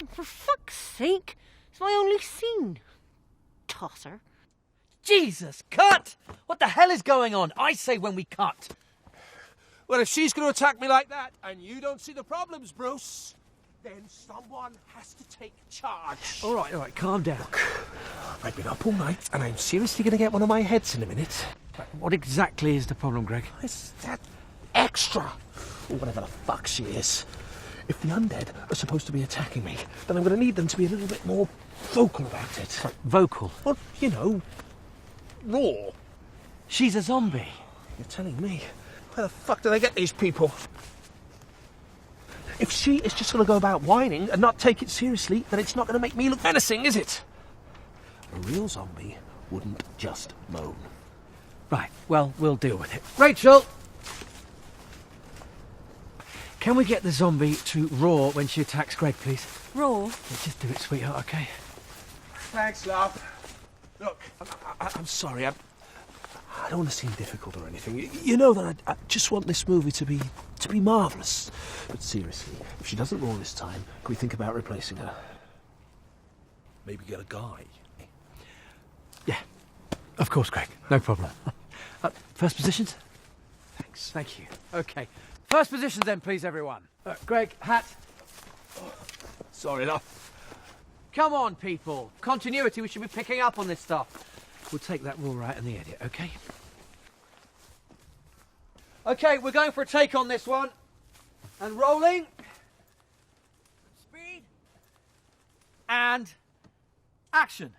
For fuck's sake, it's my only scene. Tosser. Jesus, cut! What the hell is going on? I say when we cut. Well, if she's going to attack me like that, and you don't see the problems, Bruce, then someone has to take charge. All right, calm down. I've been up all night, and I'm seriously going to get one of my heads in a minute. What exactly is the problem, Greg? It's that extra, or whatever the fuck she is. If the undead are supposed to be attacking me, then I'm going to need them to be a little bit more vocal about it. Vocal? Well, you know, raw. She's a zombie. You're telling me? Where the fuck do they get these people? If she is just going to go about whining and not take it seriously, then it's not going to make me look menacing, is it? A real zombie wouldn't just moan. Right, well, we'll deal with it. Rachel! Can we get the zombie to roar when she attacks Greg, please? Roar? Let's just do it, sweetheart, okay? Thanks, love. Look, I'm sorry. I don't want to seem difficult or anything. You know that I just want this movie to be marvellous. But seriously, if she doesn't roar this time, can we think about replacing her? Maybe get a guy. Yeah, of course, Greg. No problem. First positions? Thanks. Thank you. Okay. First positions then, please, everyone. Greg, hat. Sorry, love. Come on, people. Continuity, we should be picking up on this stuff. We'll take that roar out in the edit, okay? Okay, we're going for a take on this one. And rolling. Speed. And action.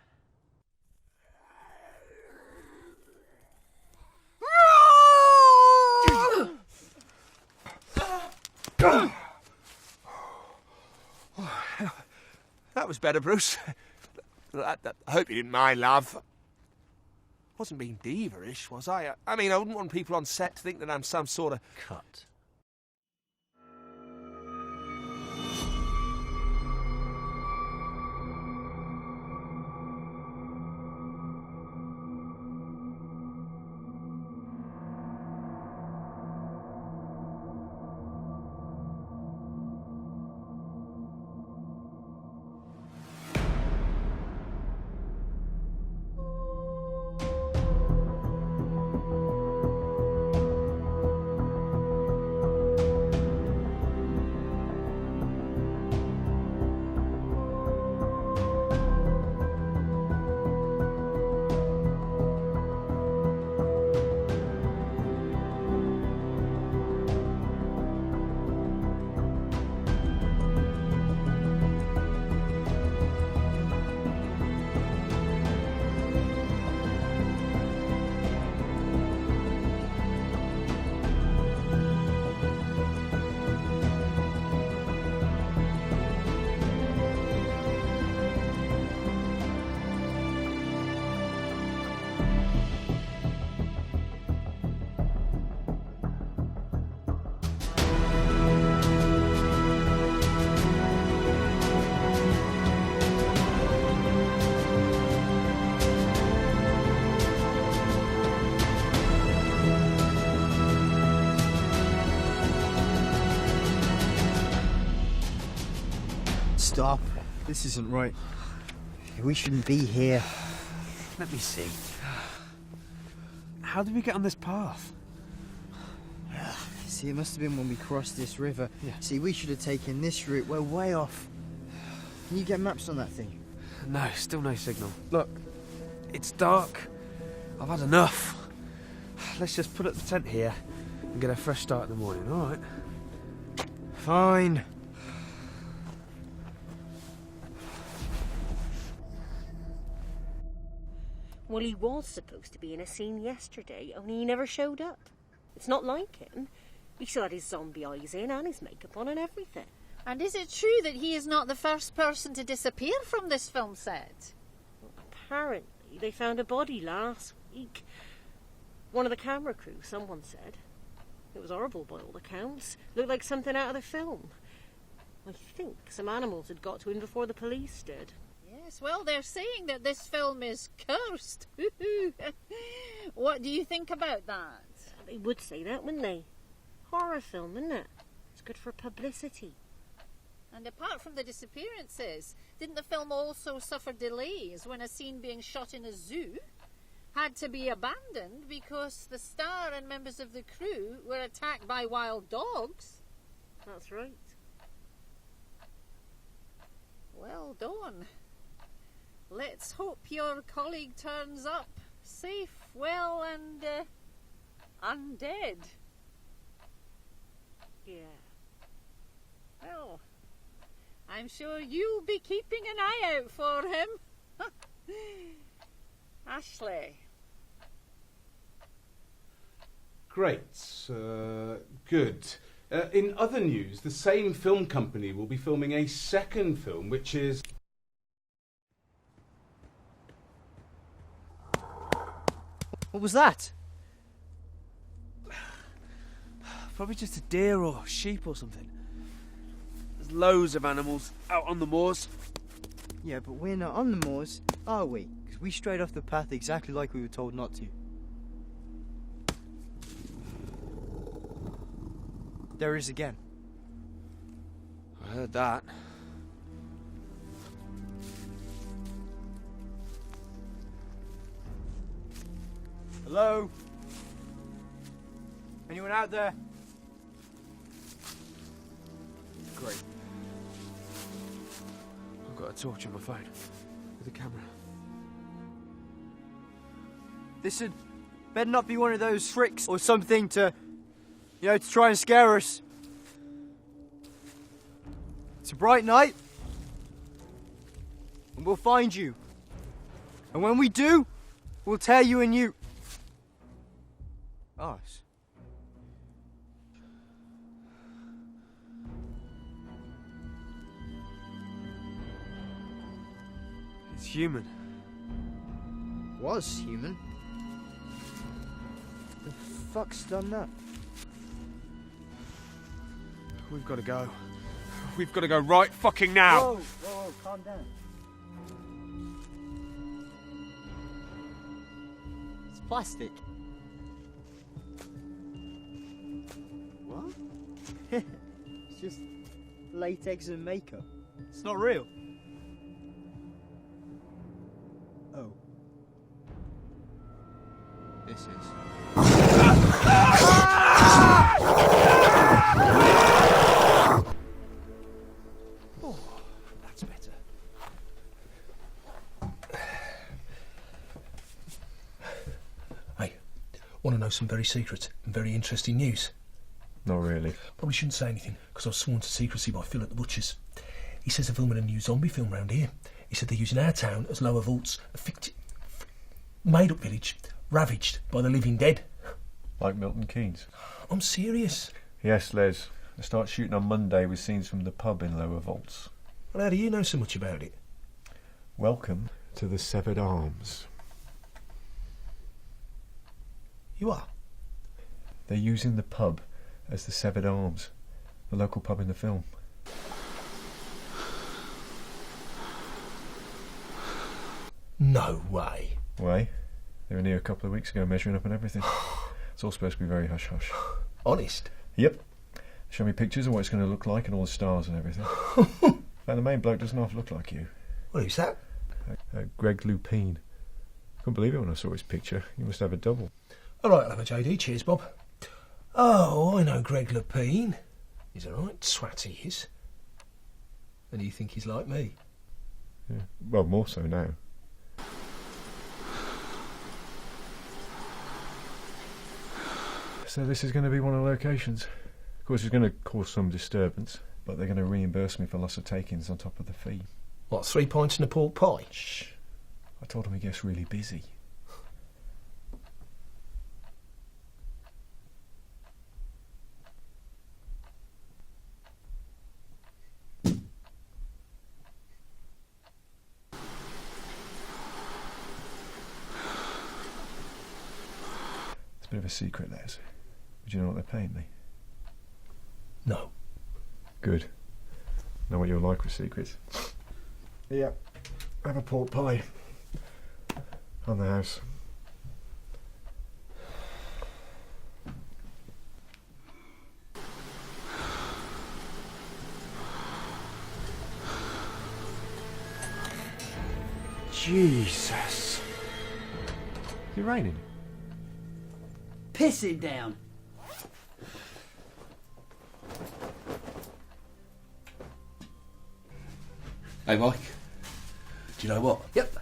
That was better, Bruce. I hope you didn't mind, love. Wasn't being diva-ish, was I? I mean, I wouldn't want people on set to think that I'm some sort of... Cut. Stop. This isn't right. We shouldn't be here. Let me see. How did we get on this path? See, it must have been when we crossed this river. Yeah. See, we should have taken this route. We're way off. Can you get maps on that thing? No, still no signal. Look, it's dark. I've had enough. Let's just put up the tent here and get a fresh start in the morning, all right? Fine. Well, he was supposed to be in a scene yesterday, only he never showed up. It's not like him. He still had his zombie eyes in and his makeup on and everything. And is it true that he is not the first person to disappear from this film set? Well, apparently, they found a body last week. One of the camera crew, someone said. It was horrible by all accounts. Looked like something out of the film. I think some animals had got to him before the police did. Yes, well, they're saying that this film is cursed. What do you think about that? They would say that, wouldn't they? Horror film, isn't it? It's good for publicity. And apart from the disappearances, didn't the film also suffer delays when a scene being shot in a zoo had to be abandoned because the star and members of the crew were attacked by wild dogs? That's right. Well, Dawn, let's hope your colleague turns up safe, well, and undead. Yeah. Well, I'm sure you'll be keeping an eye out for him. Ashley. Great. Good. In other news, the same film company will be filming a second film, which is... What was that? Probably just a deer or sheep or something. There's loads of animals out on the moors. Yeah, but we're not on the moors, are we? Because we strayed off the path exactly like we were told not to. There is again. I heard that. Hello? Anyone out there? Great. I've got a torch on my phone with a camera. This'd better not be one of those tricks or something to try and scare us. It's a bright night, and we'll find you. And when we do, we'll tear you a new... Us. It's human. Was human? The fuck's done that? We've got to go. We've got to go right fucking now. Whoa, calm down. It's plastic. What? It's just latex and makeup. It's not real. Oh. This is. Oh, that's better. Hey, want to know some very secret and very interesting news? Not really. Probably shouldn't say anything, because I was sworn to secrecy by Phil at the Butcher's. He says they're filming a new zombie film round here. He said they're using our town as lower vaults, a made-up village, ravaged by the living dead. Like Milton Keynes? I'm serious. Yes, Les. They start shooting on Monday with scenes from the pub in Lower Vaults. Well, how do you know so much about it? Welcome to the Severed Arms. You are? They're using the pub as the Severed Arms, the local pub in the film. No way. Why? They were in here a couple of weeks ago measuring up and everything. It's all supposed to be very hush-hush. Honest? Yep. Show me pictures of what it's going to look like and all the stars and everything. And the main bloke doesn't half look like you. Well, who's that? Greg Lupine. Couldn't believe it when I saw his picture. You must have a double. All right, I'll have a JD. Cheers, Bob. Oh, I know Greg Lupine. He's a right swat, he is. And you think he's like me? Yeah. Well, more so now. So this is going to be one of the locations. Of course, it's going to cause some disturbance, but they're going to reimburse me for loss of takings on top of the fee. What, 3 pints and a pork pie? Shh. I told him he gets really busy. It's a bit of a secret, Les. Would you know what they're paying me? No. Good. Know what you're like with secrets. Yeah. Have a pork pie. On the house. Jesus. Is it raining? Pissing down. Hey, Mike. Do you know what? Yep.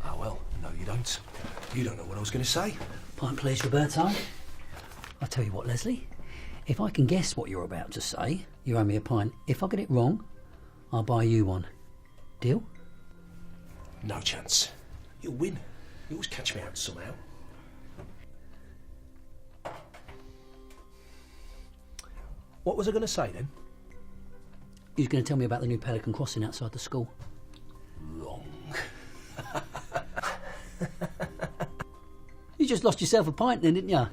Oh, well, no, you don't. You don't know what I was going to say. Pint, please, Roberto. I'll tell you what, Leslie. If I can guess what you're about to say, you owe me a pint. If I get it wrong, I'll buy you one. Deal? No chance. You'll win. You always catch me out somehow. What was I going to say then? You was going to tell me about the new Pelican Crossing outside the school. Wrong. You just lost yourself a pint then, didn't you?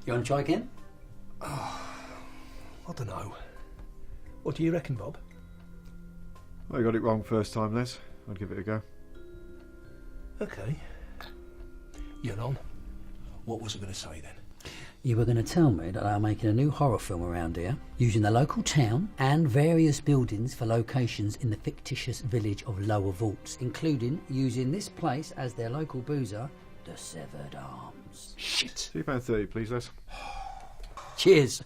You want to try again? I don't know. What do you reckon, Bob? I got it wrong first time, Les. I'd give it a go. Okay. You're on. What was I going to say then? You were going to tell me that they're making a new horror film around here, using the local town and various buildings for locations in the fictitious village of Lower Vaults, including using this place as their local boozer, the Severed Arms. Shit. £2.30, please, Les. Cheers.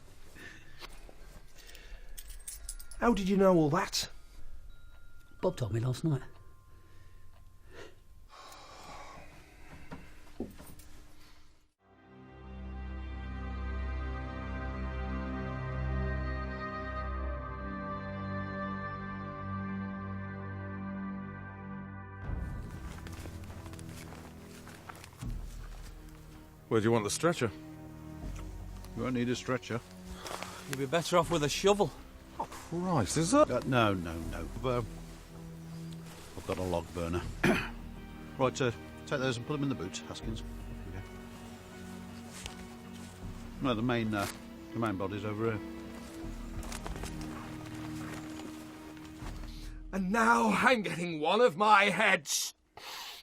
How did you know all that? Bob told me last night. Where do you want the stretcher? You won't need a stretcher. You'd be better off with a shovel. Christ, is that? No. I've got a log burner. Right, take those and put them in the boot, Haskins. Okay. No, the main body's over here. And now I'm getting one of my heads.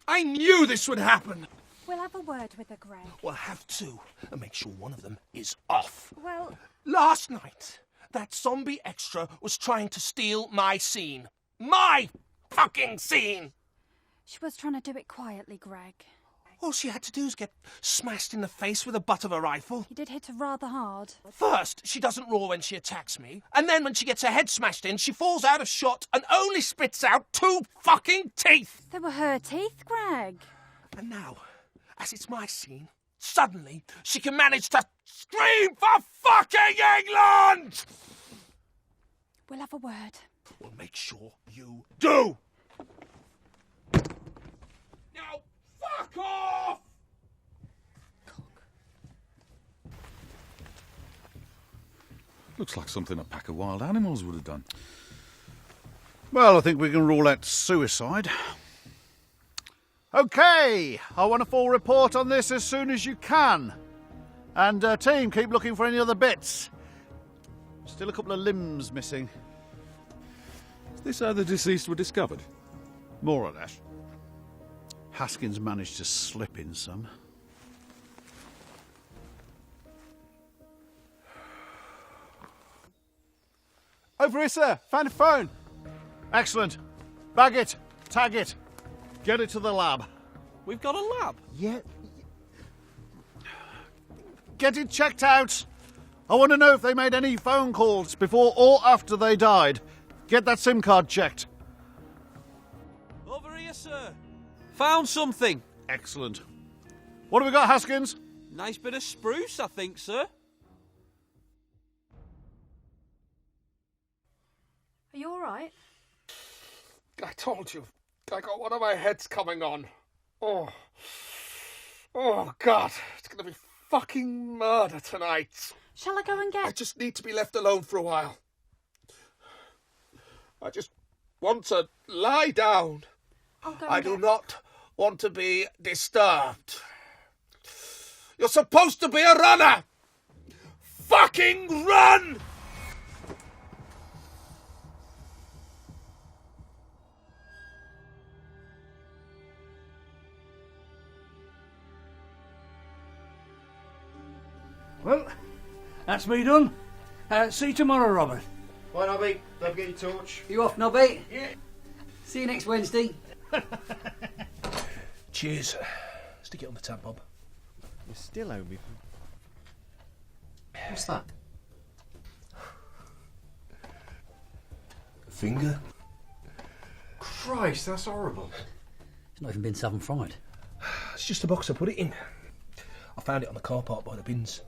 I knew this would happen. We'll have a word with her, Greg. We'll have to, and make sure one of them is off. Well, Last night, that zombie extra was trying to steal my scene. My fucking scene! she was trying to do it quietly, Greg. All she had to do is get smashed in the face with the butt of a rifle. You did hit her rather hard. First, she doesn't roar when she attacks me, and then when she gets her head smashed in, she falls out of shot and only spits out 2 fucking teeth! They were her teeth, Greg. And now, as it's my scene, suddenly she can manage to scream for fucking England! We'll have a word. We'll make sure you do! Now, fuck off! Looks like something a pack of wild animals would have done. Well, I think we can rule out suicide. OK, I want a full report on this as soon as you can. And team, keep looking for any other bits. Still a couple of limbs missing. Is this how the deceased were discovered? More or less. Haskins managed to slip in some. Over here, sir. Found a phone. Excellent. Bag it. Tag it. Get it to the lab. We've got a lab. Yeah. Get it checked out. I want to know if they made any phone calls before or after they died. Get that SIM card checked. Over here, sir. Found something. Excellent. What have we got, Haskins? Nice bit of spruce, I think, sir. Are you all right? I told you, I got one of my heads coming on. Oh, God, it's going to be fucking murder tonight. Shall I go and I get... just need to be left alone for a while. I just want to lie down. I'll go I and do get... not want to be disturbed. You're supposed to be a runner. Fucking run! Well, that's me done. See you tomorrow, Robert. Right, Nobby. Don't forget your torch. You off, Nobby? Yeah. See you next Wednesday. Cheers. Stick it on the tab, Bob. You still owe me. What's that? A finger? Christ, that's horrible. It's not even been southern fried. It's just a box I put it in. I found it on the car park by the bins.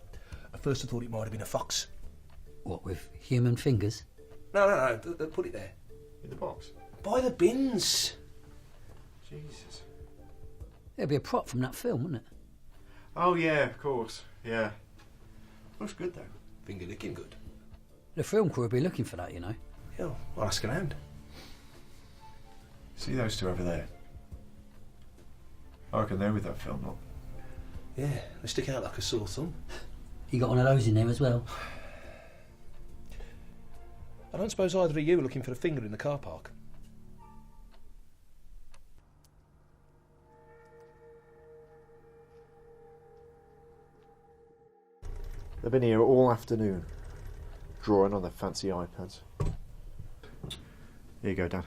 At first I thought it might have been a fox. What, with human fingers? No, put it there. In the box? By the bins. Jesus. It'd be a prop from that film, wouldn't it? Oh, yeah, of course. Yeah. Looks good, though. Finger licking good. The film crew would be looking for that, you know. Yeah, I'll ask around. See those two over there? I reckon they're with that film, not? Yeah, they stick out like a sore thumb. You got one of those in there as well? I don't suppose either of you are looking for a finger in the car park. They've been here all afternoon, drawing on their fancy iPads. Here you go, Dan.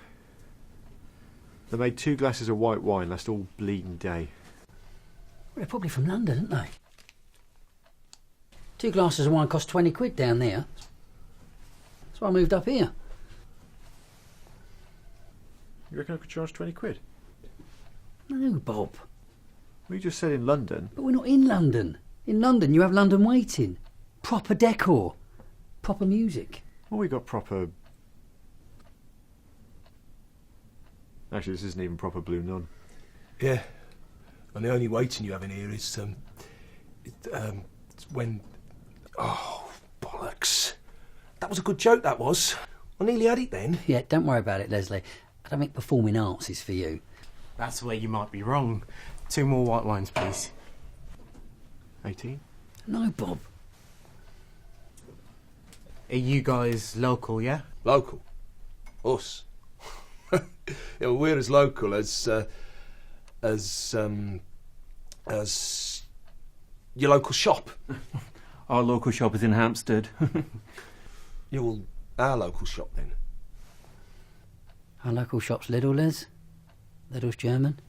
They made 2 glasses of white wine last all bleeding day. Well, they're probably from London, aren't they? 2 glasses of wine cost 20 quid down there. That's why I moved up here. You reckon I could charge 20 quid? No, Bob. We just said in London. But we're not in London. In London, you have London waiting. Proper decor. Proper music. Well, we got proper... Actually, this isn't even proper Blue Nun. Yeah. And the only waiting you have in here is, it's when... Oh, bollocks. That was a good joke, that was. I nearly had it then. Yeah, don't worry about it, Leslie. I don't think performing arts is for you. That's where you might be wrong. 2 more white wines, please. 18? No, Bob. Are you guys local, yeah? Local? Us? Yeah, well, we're as local as your local shop. Our local shop is in Hampstead. Yeah, well, our local shop then. Our local shop's Lidl, Les. Lidl's German.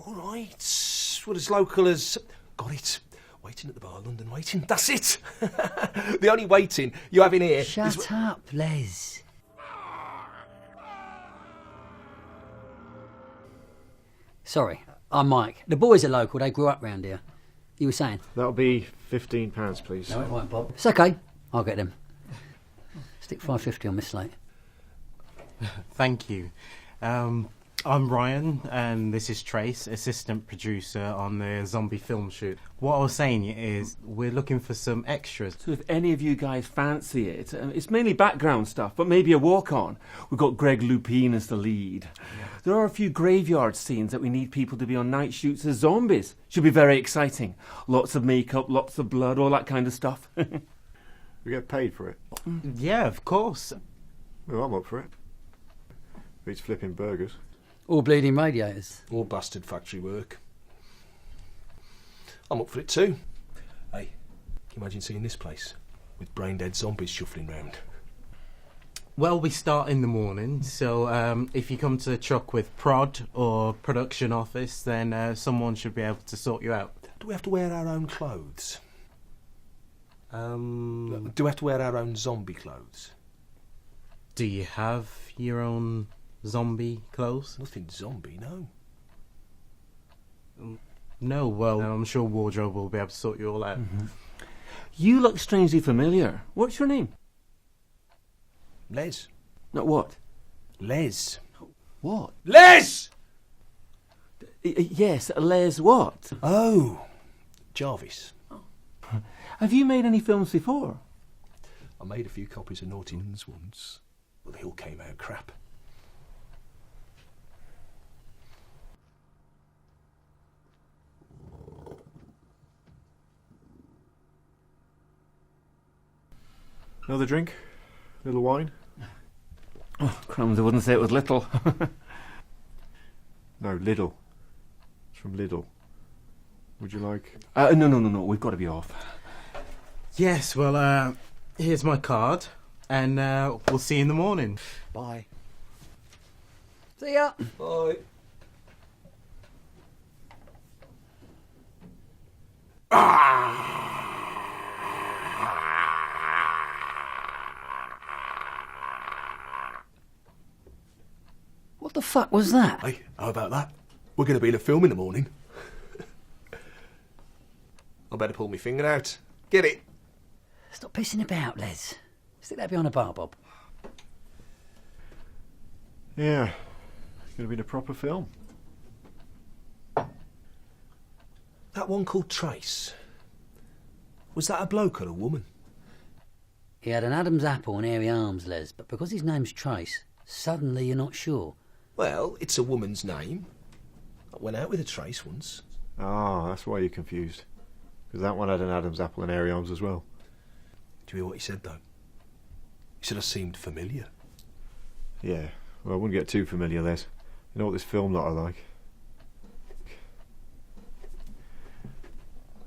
All right. Well, as local as... Got it. Waiting at the bar, London waiting. That's it. The only waiting you have in here Shut up, Les. Sorry, I'm Mike. The boys are local, they grew up round here. You were saying? That'll be £15, please. No, it won't, Bob. It's okay. I'll get them. Stick $5.50 on this slate. Thank you. I'm Ryan, and this is Trace, assistant producer on the zombie film shoot. What I was saying is, we're looking for some extras. So if any of you guys fancy it, it's mainly background stuff, but maybe a walk-on. We've got Greg Lupine as the lead. Yeah. There are a few graveyard scenes that we need people to be on night shoots as zombies. Should be very exciting. Lots of makeup, lots of blood, all that kind of stuff. We get paid for it? Yeah, of course. Well, I'm up for it. Beats flipping burgers. All bleeding radiators. All bastard factory work. I'm up for it too. Hey, can you imagine seeing this place with brain-dead zombies shuffling round? Well, we start in the morning, so if you come to the truck with prod or production office, then someone should be able to sort you out. Do we have to wear our own clothes? Do we have to wear our own zombie clothes? Do you have your own zombie clothes? Nothing zombie, no. No, well, I'm sure wardrobe will be able to sort you all out. Mm-hmm. You look strangely familiar. What's your name? Les. No, what? Les. What? Les! Yes, Les what? Oh, Jarvis. Have you made any films before? I made a few copies of Naughty Ones once, but they all came out crap. Another drink? Little wine? Oh, crumbs, I wouldn't say it was little. No, Lidl. It's from Lidl. Would you like... No, we've got to be off. Yes, well, here's my card, and we'll see you in the morning. Bye. See ya. Bye. What the fuck was that? Hey, how about that? We're going to be in a film in the morning. I better pull my finger out. Get it? Stop pissing about, Les. Stick that behind a bar, Bob. Yeah, it's going to be a proper film. That one called Trace. Was that a bloke or a woman? He had an Adam's apple and hairy arms, Les, but because his name's Trace, suddenly you're not sure. Well, it's a woman's name. I went out with a Trace once. Ah, that's why you're confused. Because that one had an Adam's apple and hairy arms as well. Do you hear what he said, though? He said I seemed familiar. Yeah, well, I wouldn't get too familiar, Les. You know what this film lot are like?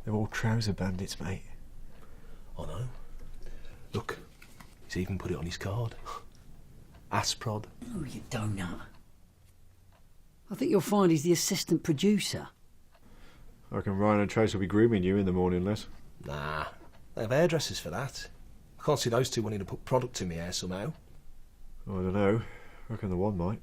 They're all trouser bandits, mate. I know. Look, he's even put it on his card. Asprod. Oh, you donut. I think you'll find he's the assistant producer. I reckon Ryan and Trace will be grooming you in the morning, Les. Nah, they have hairdressers for that. I can't see those two wanting to put product in my hair somehow. I don't know. I reckon the one might.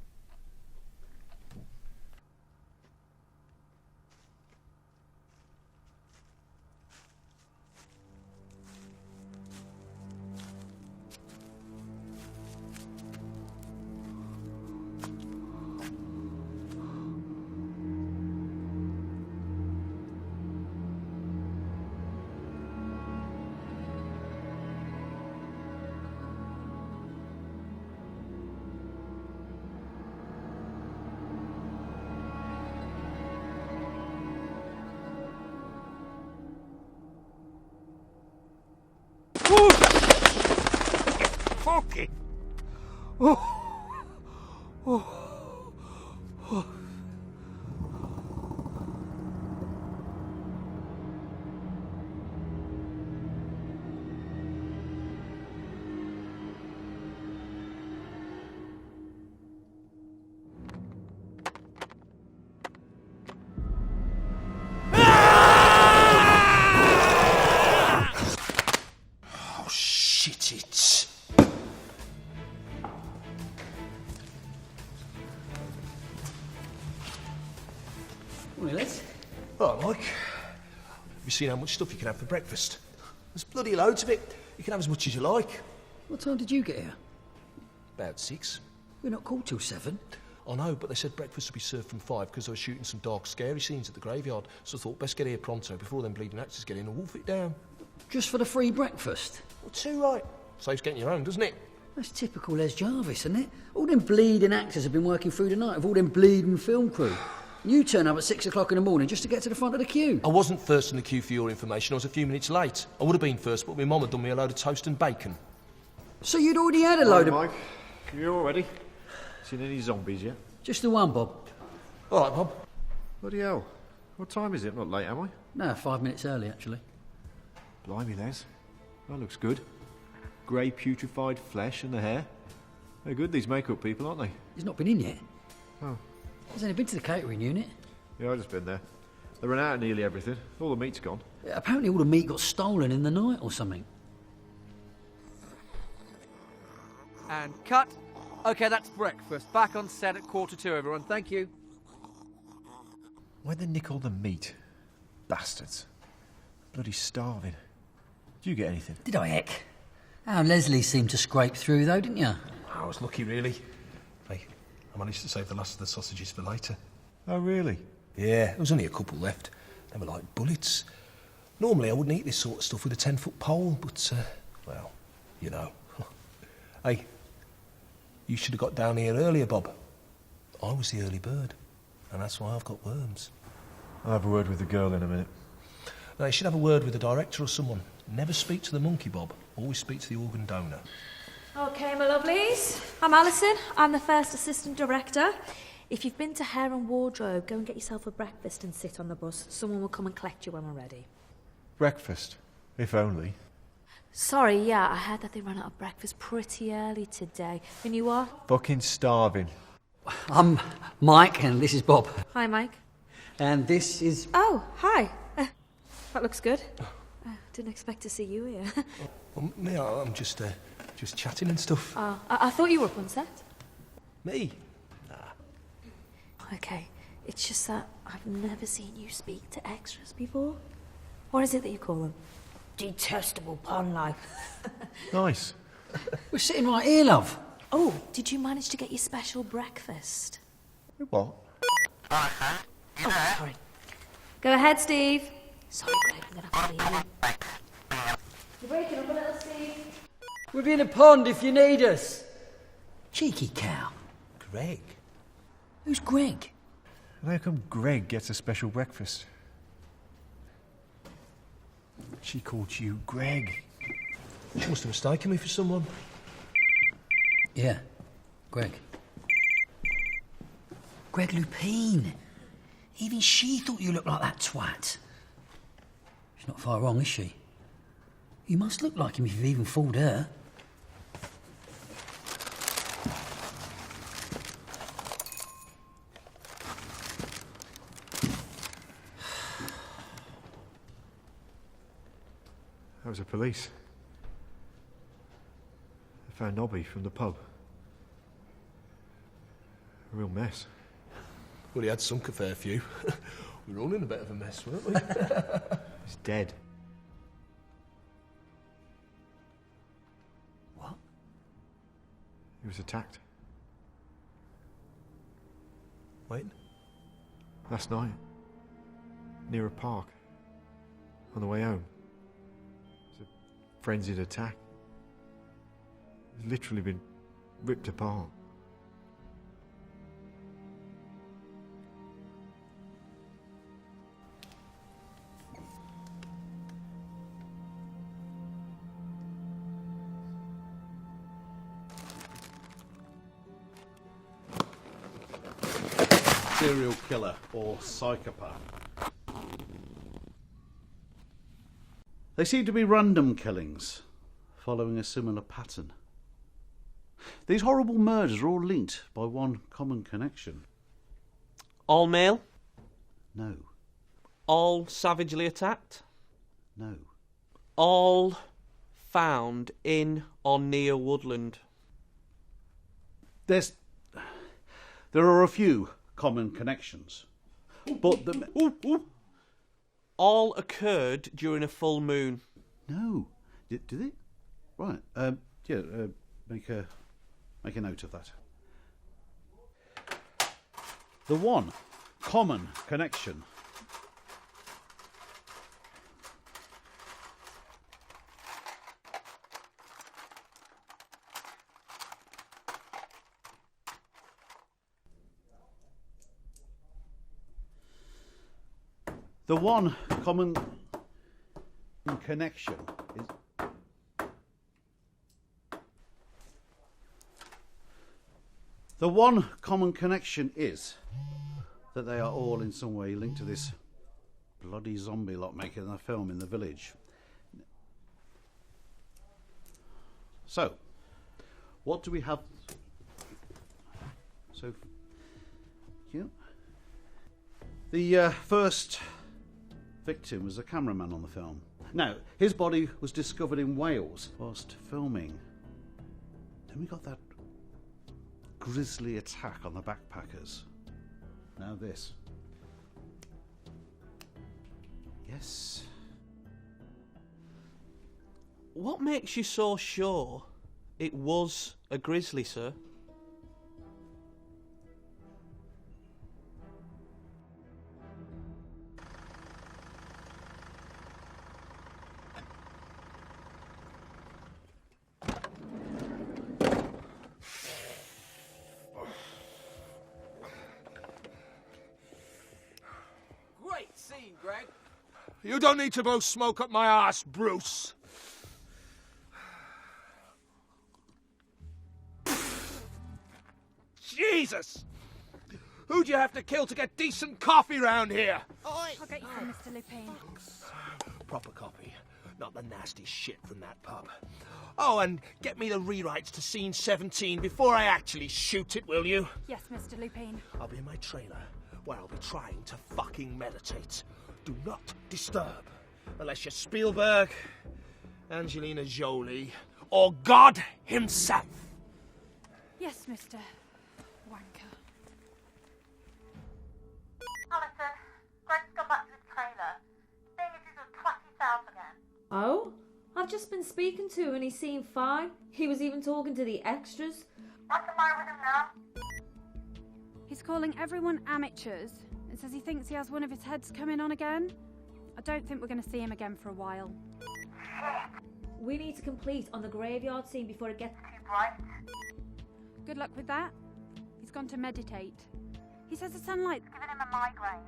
Fucking! Oh. Oh, shit it. Well, Les. All right, Mike. Have you seen how much stuff you can have for breakfast? There's bloody loads of it. You can have as much as you like. What time did you get here? About 6. We're not called till 7. I know, but they said breakfast would be served from 5 because they were shooting some dark, scary scenes at the graveyard. So I thought, best get here pronto before them bleeding actors get in and wolf it down. Just for the free breakfast? Well, too right. Saves getting your own, doesn't it? That's typical Les Jarvis, isn't it? All them bleeding actors have been working through the night with all them bleeding film crew. You turn up at 6 o'clock in the morning just to get to the front of the queue. I wasn't first in the queue for your information. I was a few minutes late. I would have been first, but my mum had done me a load of toast and bacon. So you'd already had a load of... Mike, you all ready? Seen any zombies yet? Just the one, Bob. All right, Bob. Bloody hell. What time is it? Not late, am I? No, 5 minutes early, actually. Blimey, Les. That looks good. Grey putrefied flesh and the hair. They're good, these makeup people, aren't they? He's not been in yet. Oh. He's only been to the catering unit. Yeah, I've just been there. They ran out of nearly everything. All the meat's gone. Apparently all the meat got stolen in the night or something. And cut. OK, that's breakfast. Back on set at 1:45, everyone. Thank you. Where'd they nick all the meat? Bastards. Bloody starving. Did you get anything? Did I, heck? How Leslie seemed to scrape through, though, didn't you? I was lucky, really. Hey, I managed to save the last of the sausages for later. Oh, really? Yeah, there was only a couple left. They were like bullets. Normally I wouldn't eat this sort of stuff with a 10-foot pole, but, well, you know. Hey, you should have got down here earlier, Bob. I was the early bird, and that's why I've got worms. I'll have a word with the girl in a minute. Now, you should have a word with the director or someone. Never speak to the monkey, Bob. Always speak to the organ donor. OK, my lovelies. I'm Alison. I'm the first assistant director. If you've been to Hair and Wardrobe, go and get yourself a breakfast and sit on the bus. Someone will come and collect you when we're ready. Breakfast. If only. Sorry, yeah, I heard that they ran out of breakfast pretty early today. And you are? Fucking starving. I'm Mike, and this is Bob. Hi, Mike. And this is... Oh, hi. That looks good. Didn't expect to see you here. Me, I'm just chatting and stuff. Oh, I thought you were up on set. Me? Okay, it's just that I've never seen you speak to extras before. What is it that you call them? Detestable pun, like. Nice. We're sitting right here, love. Oh, did you manage to get your special breakfast? What? Oh, sorry. Go ahead, Steve. Sorry, Greg, I'm gonna have to leave you. You're breaking up a little, Steve. We're in a pond if you need us. Cheeky cow. Greg? Who's Greg? And how come Greg gets a special breakfast? She called you Greg. She must have mistaken me for someone. Yeah, Greg. Greg Lupine. Even she thought you looked like that twat. She's not far wrong, is she? You must look like him if you've even fooled her. That was the police. They found Nobby from the pub. A real mess. Well, he had sunk a fair few. We were all in a bit of a mess, weren't we? He's dead. What? He was attacked. Wait. Last night. Near a park. On the way home. It was a frenzied attack. He's literally been ripped apart. Serial killer or psychopath. They seem to be random killings, following a similar pattern. These horrible murders are all linked by one common connection. All male? No. All savagely attacked? No. All found in or near woodland? There are a few common connections, but all occurred during a full moon. No, did it? Right. Make a note of that. The one common connection. The one common connection is... The one common connection is that they are all in some way linked to this bloody zombie lot making a film in the village. So, what do we have? So, yeah. The first victim was a cameraman on the film. Now, his body was discovered in Wales whilst filming. Then we got that grisly attack on the backpackers. Now this. Yes. What makes you so sure it was a grizzly, sir? Great scene, Greg. You don't need to blow smoke up my arse, Bruce. Jesus! Who'd you have to kill to get decent coffee round here? I'll get you some, Mr. Lupin. Proper coffee. Not the nasty shit from that pub. Oh, and get me the rewrites to scene 17 before I actually shoot it, will you? Yes, Mr. Lupine. I'll be in my trailer where I'll be trying to fucking meditate. Do not disturb. Unless you're Spielberg, Angelina Jolie, or God himself. Yes, Mr. Wanker. Alison, Greg's gone back to his trailer. Seeing as he's with twatty self again. Oh? I've just been speaking to him and he seemed fine. He was even talking to the extras. What's the matter with him now? He's calling everyone amateurs and says he thinks he has one of his heads coming on again. I don't think we're going to see him again for a while. We need to complete on the graveyard scene before it gets too bright. Good luck with that. He's gone to meditate. He says the sunlight's giving him a migraine.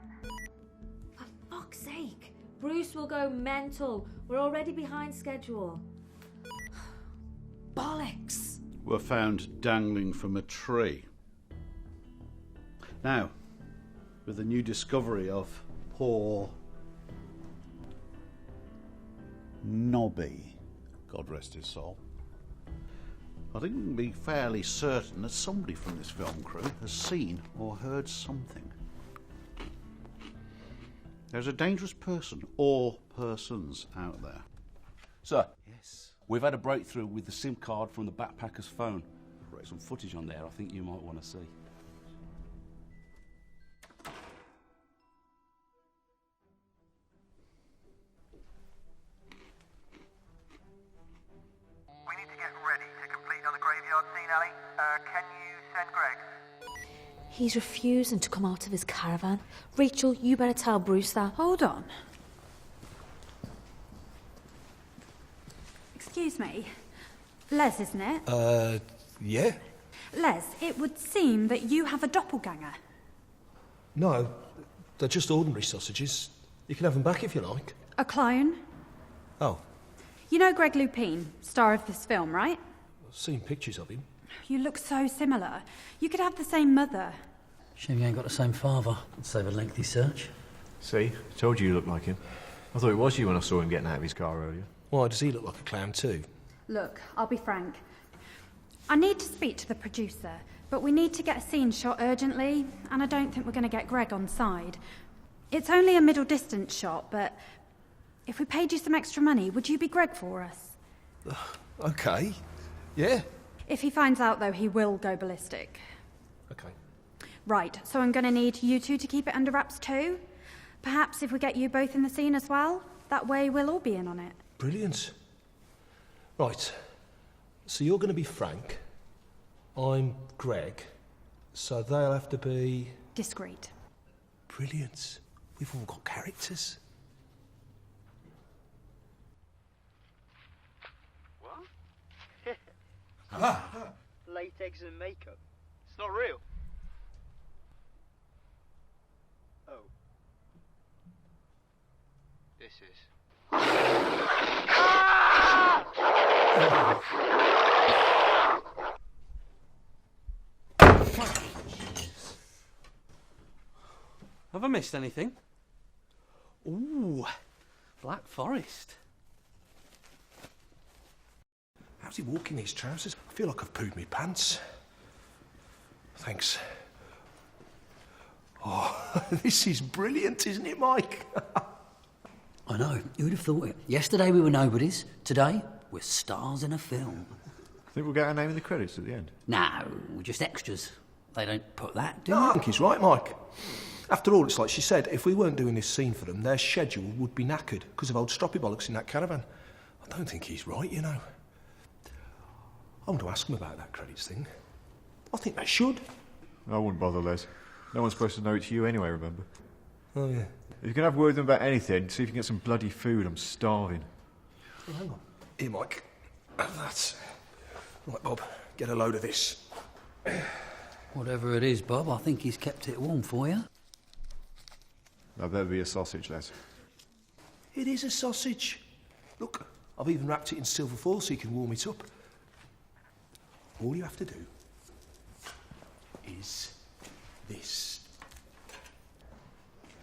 For fuck's sake. Bruce will go mental. We're already behind schedule. Bollocks. Were found dangling from a tree. Now, with the new discovery of poor Nobby, God rest his soul, I think we can be fairly certain that somebody from this film crew has seen or heard something. There's a dangerous person or persons out there. Sir. Yes? We've had a breakthrough with the SIM card from the backpacker's phone. Some footage on there I think you might want to see. We need to get ready to complete on the graveyard scene, Ali. Can you send Greg? He's refusing to come out of his caravan. Rachel, you better tell Bruce that. Hold on. Excuse me. Les, isn't it? Yeah? Les, it would seem that you have a doppelganger. No, they're just ordinary sausages. You can have them back if you like. A clone? Oh, You know Greg Lupine, star of this film, right? I've seen pictures of him. You look so similar. You could have the same mother. Shame you ain't got the same father. It'd save a lengthy search. See? Told you looked like him. I thought it was you when I saw him getting out of his car earlier. Why, does he look like a clown too? Look, I'll be frank. I need to speak to the producer, but we need to get a scene shot urgently, and I don't think we're going to get Greg on side. It's only a middle distance shot, but if we paid you some extra money, would you be Greg for us? Okay. Yeah. If he finds out, though, he will go ballistic. Okay. Right, so I'm going to need you two to keep it under wraps too. Perhaps if we get you both in the scene as well, that way we'll all be in on it. Brilliant. Right. So you're going to be Frank. I'm Greg. So they'll have to be... Discreet. Brilliant. We've all got characters. What? Latex and makeup. It's not real. Oh. This is. Have I missed anything? Ooh. Black Forest. How's he walking these trousers? I feel like I've pooed me pants. Thanks. Oh, this is brilliant, isn't it, Mike? I know, who'd have thought it? Yesterday we were nobodies, today we're stars in a film. Think we'll get our name in the credits at the end? No, we're just extras. They don't put that, do No, I they? think he's right, Mike. After all, it's like she said, if we weren't doing this scene for them, their schedule would be knackered because of old stroppy bollocks in that caravan. I don't think he's right, you know. I want to ask him about that credits thing. I think they should. I wouldn't bother, Les. No one's supposed to know it's you anyway, remember? Oh, yeah. If you can have word with them about anything, see if you can get some bloody food. I'm starving. Oh, hang on. Here, Mike. That's... Right, Bob, get a load of this. Whatever it is, Bob, I think he's kept it warm for you. That better be a sausage, Les. It is a sausage. Look, I've even wrapped it in silver foil so you can warm it up. All you have to do is this.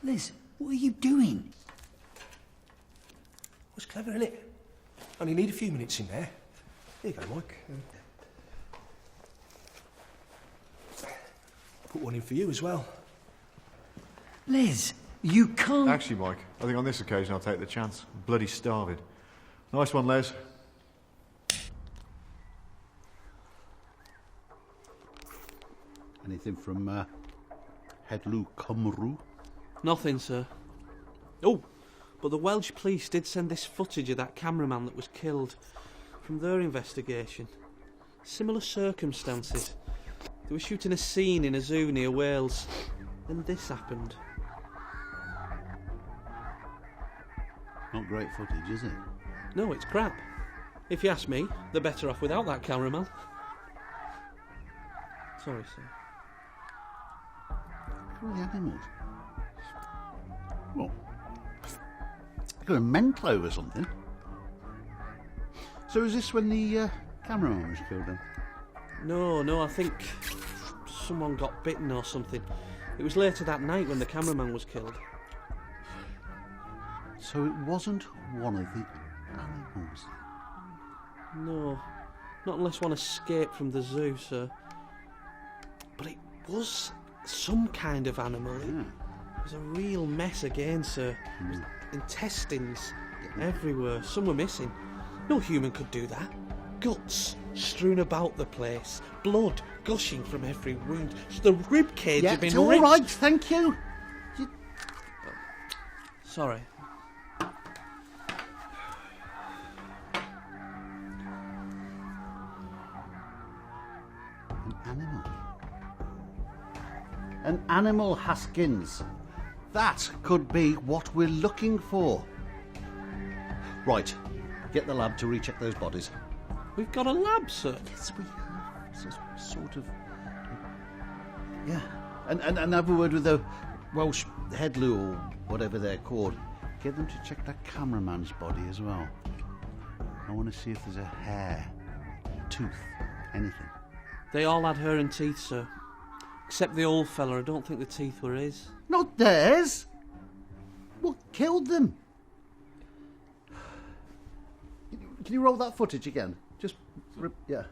Liz, what are you doing? Was clever, innit? Only need a few minutes in there. Here you go, Mike. Put one in for you as well. Les, you can't... Actually, Mike, I think on this occasion I'll take the chance. I'm bloody starving. Nice one, Les. Anything from Headloo Cymru? Nothing, sir. Oh, but the Welsh police did send this footage of that cameraman that was killed from their investigation. Similar circumstances. They were shooting a scene in a zoo near Wales. Then this happened. Not great footage, is it? No, it's crap. If you ask me, they're better off without that cameraman. Sorry, sir. Who are the animals? What? They're going mental over something. So is this when the cameraman was killed then? No, I think someone got bitten or something. It was later that night when the cameraman was killed. So it wasn't one of the animals? No, not unless one escaped from the zoo, sir. But it was some kind of animal. Yeah. It was a real mess again, sir. It was intestines everywhere. Some were missing. No human could do that. Guts strewn about the place. Blood gushing from every wound. The rib cage had been it's all ripped. right, thank you. Sorry. An animal. An animal, Haskins. That could be what we're looking for. Right, get the lab to recheck those bodies. We've got a lab, sir. Yes, we have. Sort of. Yeah. And have a word with the Welsh Headloo or whatever they're called. Get them to check that cameraman's body as well. I want to see if there's a hair, tooth, anything. They all had hair and teeth, sir. Except the old fella. I don't think the teeth were his. Not theirs. What killed them? Can you roll that footage again? Just, yeah.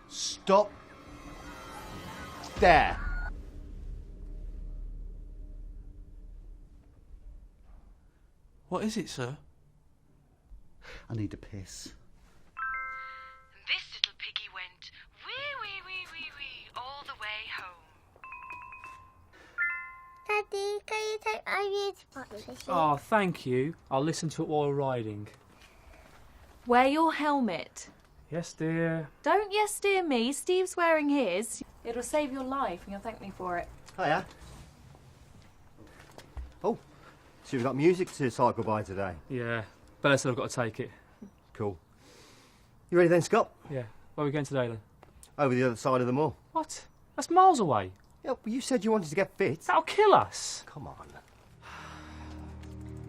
Stop. There. What is it, sir? I need a piss. This little piggy went wee all the way home. Daddy, can you take my music box fishing? Oh, thank you. I'll listen to it while we're riding. Wear your helmet. Yes, dear. Don't yes dear me. Steve's wearing his. It'll save your life and you'll thank me for it. Hiya. Oh, so we've got music to cycle by today. Yeah. Bella said I've got to take it. Cool. You ready then, Scott? Yeah. Where are we going today then? Over the other side of the moor. What? That's miles away. Yeah, but you said you wanted to get fit. That'll kill us. Come on.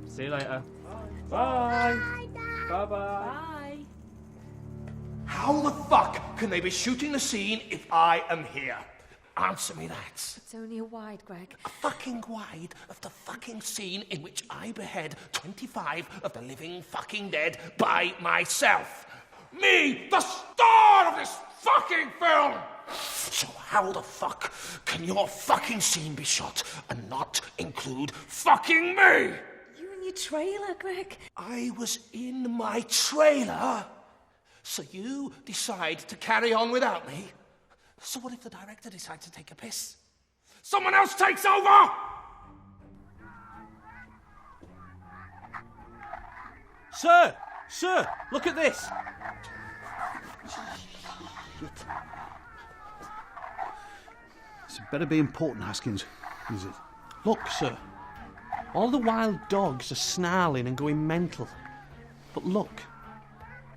See you later. Bye. Bye. Bye. Bye. How the fuck can they be shooting the scene if I am here? Answer me that. It's only a wide, Greg. A fucking wide of the fucking scene in which I behead 25 of the living fucking dead by myself. Me, the star of this fucking film! So how the fuck can your fucking scene be shot and not include fucking me? You and your trailer, Greg. I was in my trailer, so you decide to carry on without me? So what if the director decides to take a piss? Someone else takes over! Sir, look at this. Shit. This better be important, Haskins, is it? Look, sir. All the wild dogs are snarling and going mental. But look,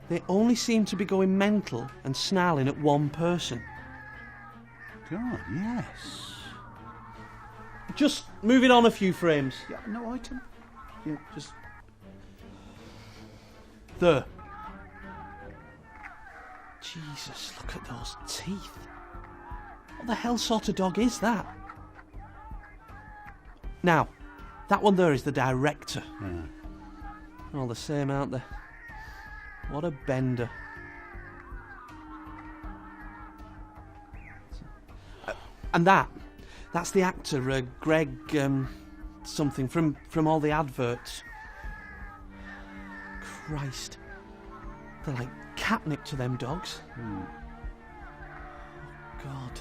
they only seem to be going mental and snarling at one person. God, yes. Just moving on a few frames. Yeah, no item. Yeah, just... There. Jesus, look at those teeth. What the hell sort of dog is that? Now, that one there is the director. Yeah. All the same, aren't they? What a bender. And that's the actor, Greg, something from all the adverts. Christ. They're like catnip to them dogs. Oh, God.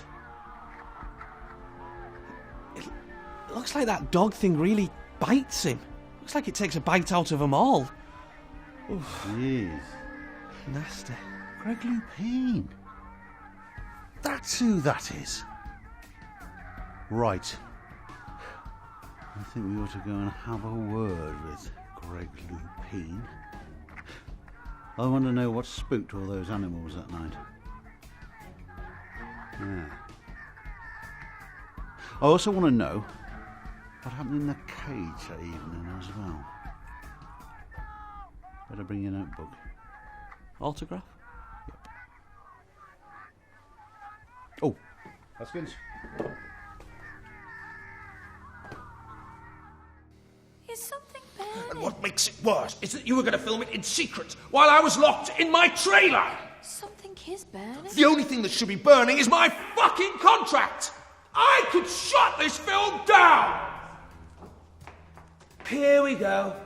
It looks like that dog thing really bites him. Looks like it takes a bite out of them all. Oof. Jeez. Nasty. Greg Lupine. That's who that is. Right. I think we ought to go and have a word with Greg Lupine. I want to know what spooked all those animals that night. Yeah. I also want to know what happened in the cage that evening as well. Better bring your notebook. Autograph? Yep. Oh, Haskins. Is something burning? And what makes it worse is that you were going to film it in secret while I was locked in my trailer. Something is burning. The only thing that should be burning is my fucking contract. I could shut this film down. Here we go.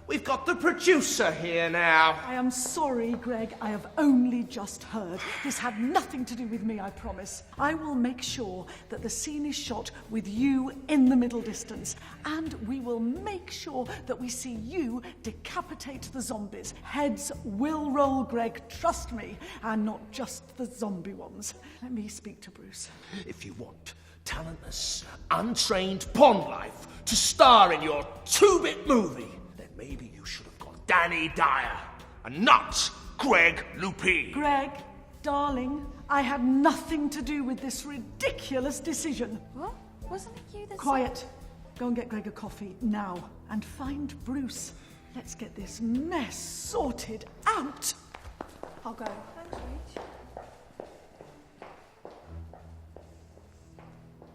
We've got the producer here now. I am sorry, Greg. I have only just heard. This had nothing to do with me, I promise. I will make sure that the scene is shot with you in the middle distance. And we will make sure that we see you decapitate the zombies. Heads will roll, Greg, trust me. And not just the zombie ones. Let me speak to Bruce. If you want talentless, untrained pond life to star in your 2-bit movie, then maybe you should have got Danny Dyer and not Greg Lupine. Greg, darling, I had nothing to do with this ridiculous decision. What? Wasn't it you that... Quiet. Go and get Greg a coffee now and find Bruce. Let's get this mess sorted out. I'll go. Thanks, Rach.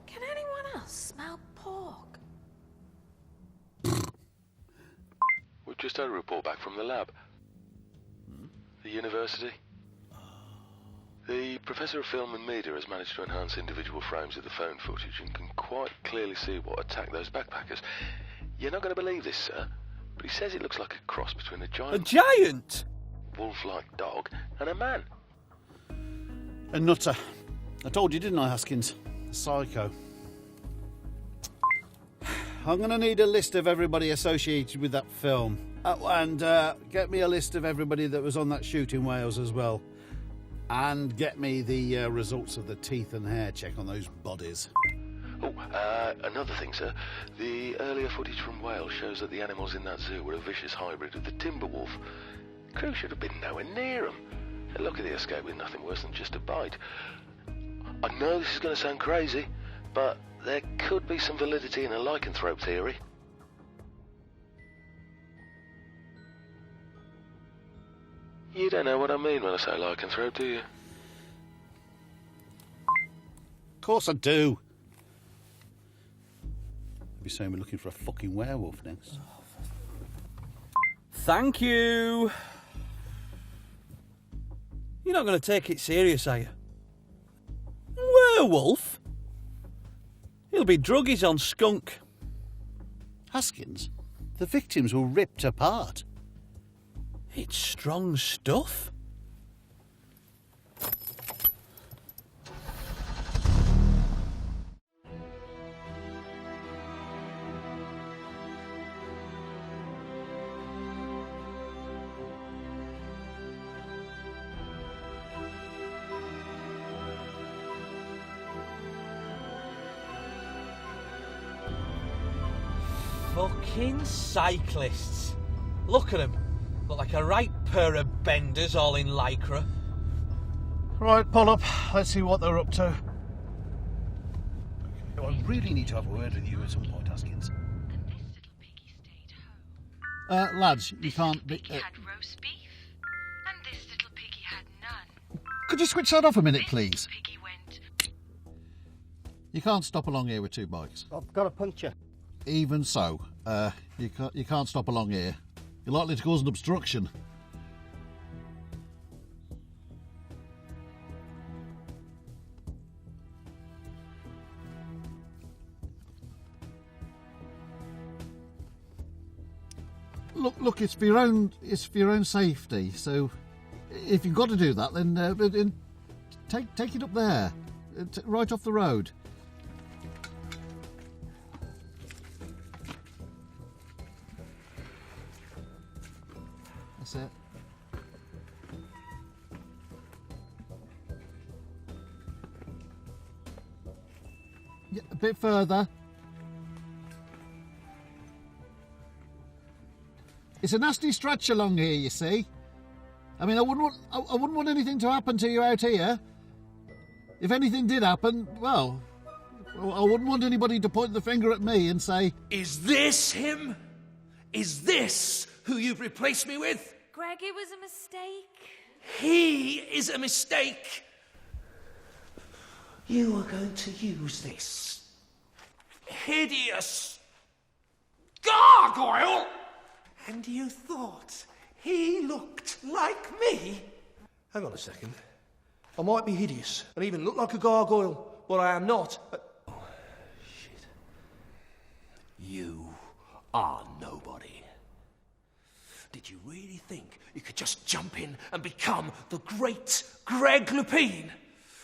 Can anyone else smell pork? We've just had a report back from the lab. The university. The Professor of Film and Media has managed to enhance individual frames of the phone footage and can quite clearly see what attacked those backpackers. You're not going to believe this, sir, but he says it looks like a cross between a giant... A giant? Wolf-like dog and a man. A nutter. I told you, didn't I, Haskins? A psycho. I'm going to need a list of everybody associated with that film. And get me a list of everybody that was on that shoot in Wales as well. And get me the results of the teeth and hair check on those bodies. Oh, another thing, sir. The earlier footage from Wales shows that the animals in that zoo were a vicious hybrid of the timber wolf. Crew should have been nowhere near them. They're lucky they escaped with nothing worse than just a bite. I know this is going to sound crazy, but there could be some validity in a lycanthrope theory. You don't know what I mean when I say lycanthrope, do you? Of course I do. I'll be saying we're looking for a fucking werewolf next. Thank you. You're not going to take it serious, are you? Werewolf? He'll be druggies on skunk. Haskins, the victims were ripped apart. It's strong stuff. Fucking cyclists. Look at them. Look like a right pair of benders all in lycra. Right, pull up. Let's see what they're up to. Okay. I really need to have a word with you at some point, Haskins. Lads, you can't be... had roast beef, and this little piggy had none. Could you switch that off a minute, please? Piggy went... You can't stop along here with two bikes. I've got a puncture. Even so, you can't stop along here. You're likely to cause an obstruction. Look, it's for your own safety. So, if you've got to do that, then take it up there, right off the road. That's it. Yeah, a bit further. It's a nasty stretch along here, you see. I mean, I wouldn't want anything to happen to you out here. If anything did happen, well, I wouldn't want anybody to point the finger at me and say, Is this him? Is this who you've replaced me with? Greg, it was a mistake. He is a mistake. You are going to use this hideous gargoyle, and you thought he looked like me? Hang on a second. I might be hideous and even look like a gargoyle, but I am not. Oh, shit. You are nobody. Did you really think you could just jump in and become the great Greg Lupine,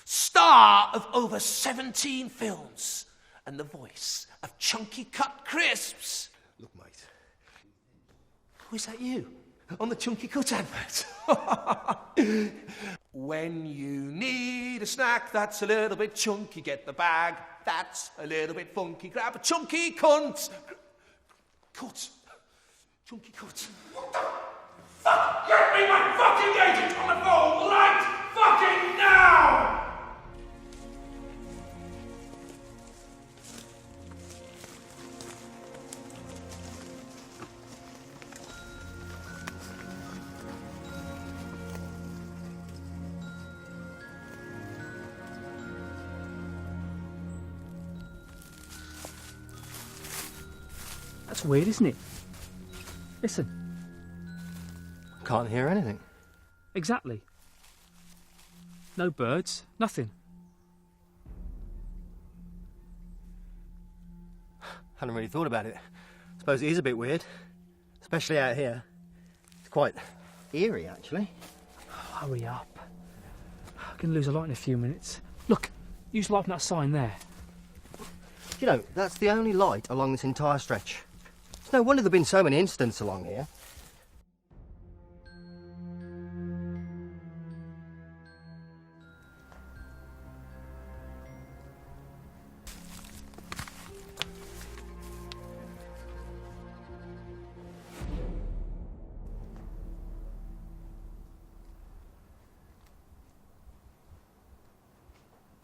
star of over 17 films and the voice of Chunky Cut Crisps? Look, mate. Was that you on the Chunky Cut advert? When you need a snack that's a little bit chunky, get the bag that's a little bit funky. Grab a chunky cunt. Cut. Chunky cut. What the fuck? Get me my fucking agent on the phone right fucking now! That's weird, isn't it? Listen. Can't hear anything. Exactly. No birds, nothing. Hadn't really thought about it. Suppose it is a bit weird, especially out here. It's quite eerie, actually. Hurry up. I'm going to lose a light in a few minutes. Look, use light from that sign there. You know, that's the only light along this entire stretch. It's no wonder there have been so many incidents along here.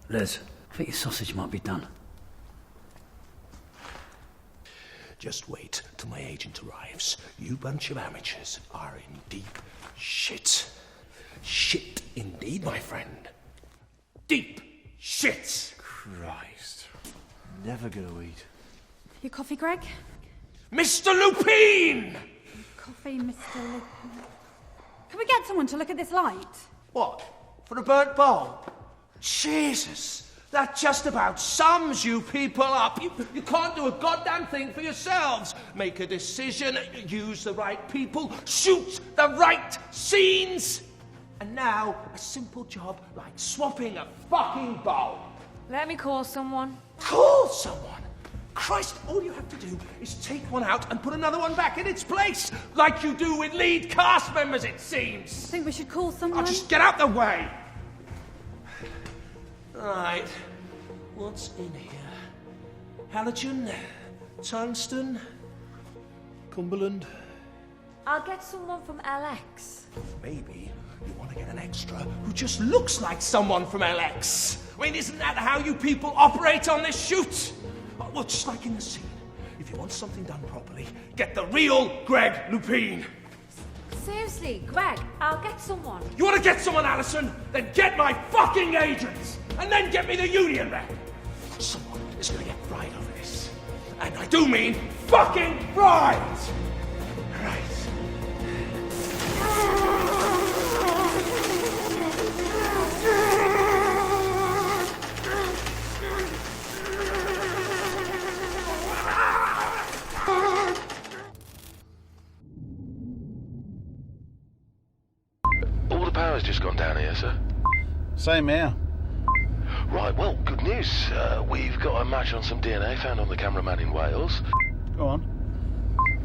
Liz, I think your sausage might be done. Just wait till my agent arrives. You bunch of amateurs are in deep shit. Shit indeed, my friend. Deep shit. Christ. Never gonna eat. Your coffee, Greg? Mr. Lupine! Coffee, Mr. Lupine. Can we get someone to look at this light? What? For a burnt bowl? Jesus! That just about sums you people up. You can't do a goddamn thing for yourselves. Make a decision, use the right people, shoot the right scenes. And now, a simple job like swapping a fucking bowl. Let me call someone. Call someone? Christ, all you have to do is take one out and put another one back in its place. Like you do with lead cast members, it seems. I think we should call someone. I'll just get out the way. Right, what's in here? Halogen, tungsten, Cumberland. I'll get someone from LX. Maybe you want to get an extra who just looks like someone from LX. I mean, isn't that how you people operate on this shoot? Well, just like in the scene. If you want something done properly, get the real Greg Lupine. Seriously, Greg, I'll get someone. You want to get someone, Alison? Then get my fucking agents! And then get me the union rep! Someone is going to get fried over this. And I do mean fucking fried! Right. All the power's just gone down here, sir. Same here. Right, well, good news. We've got a match on some DNA found on the cameraman in Wales. Go on.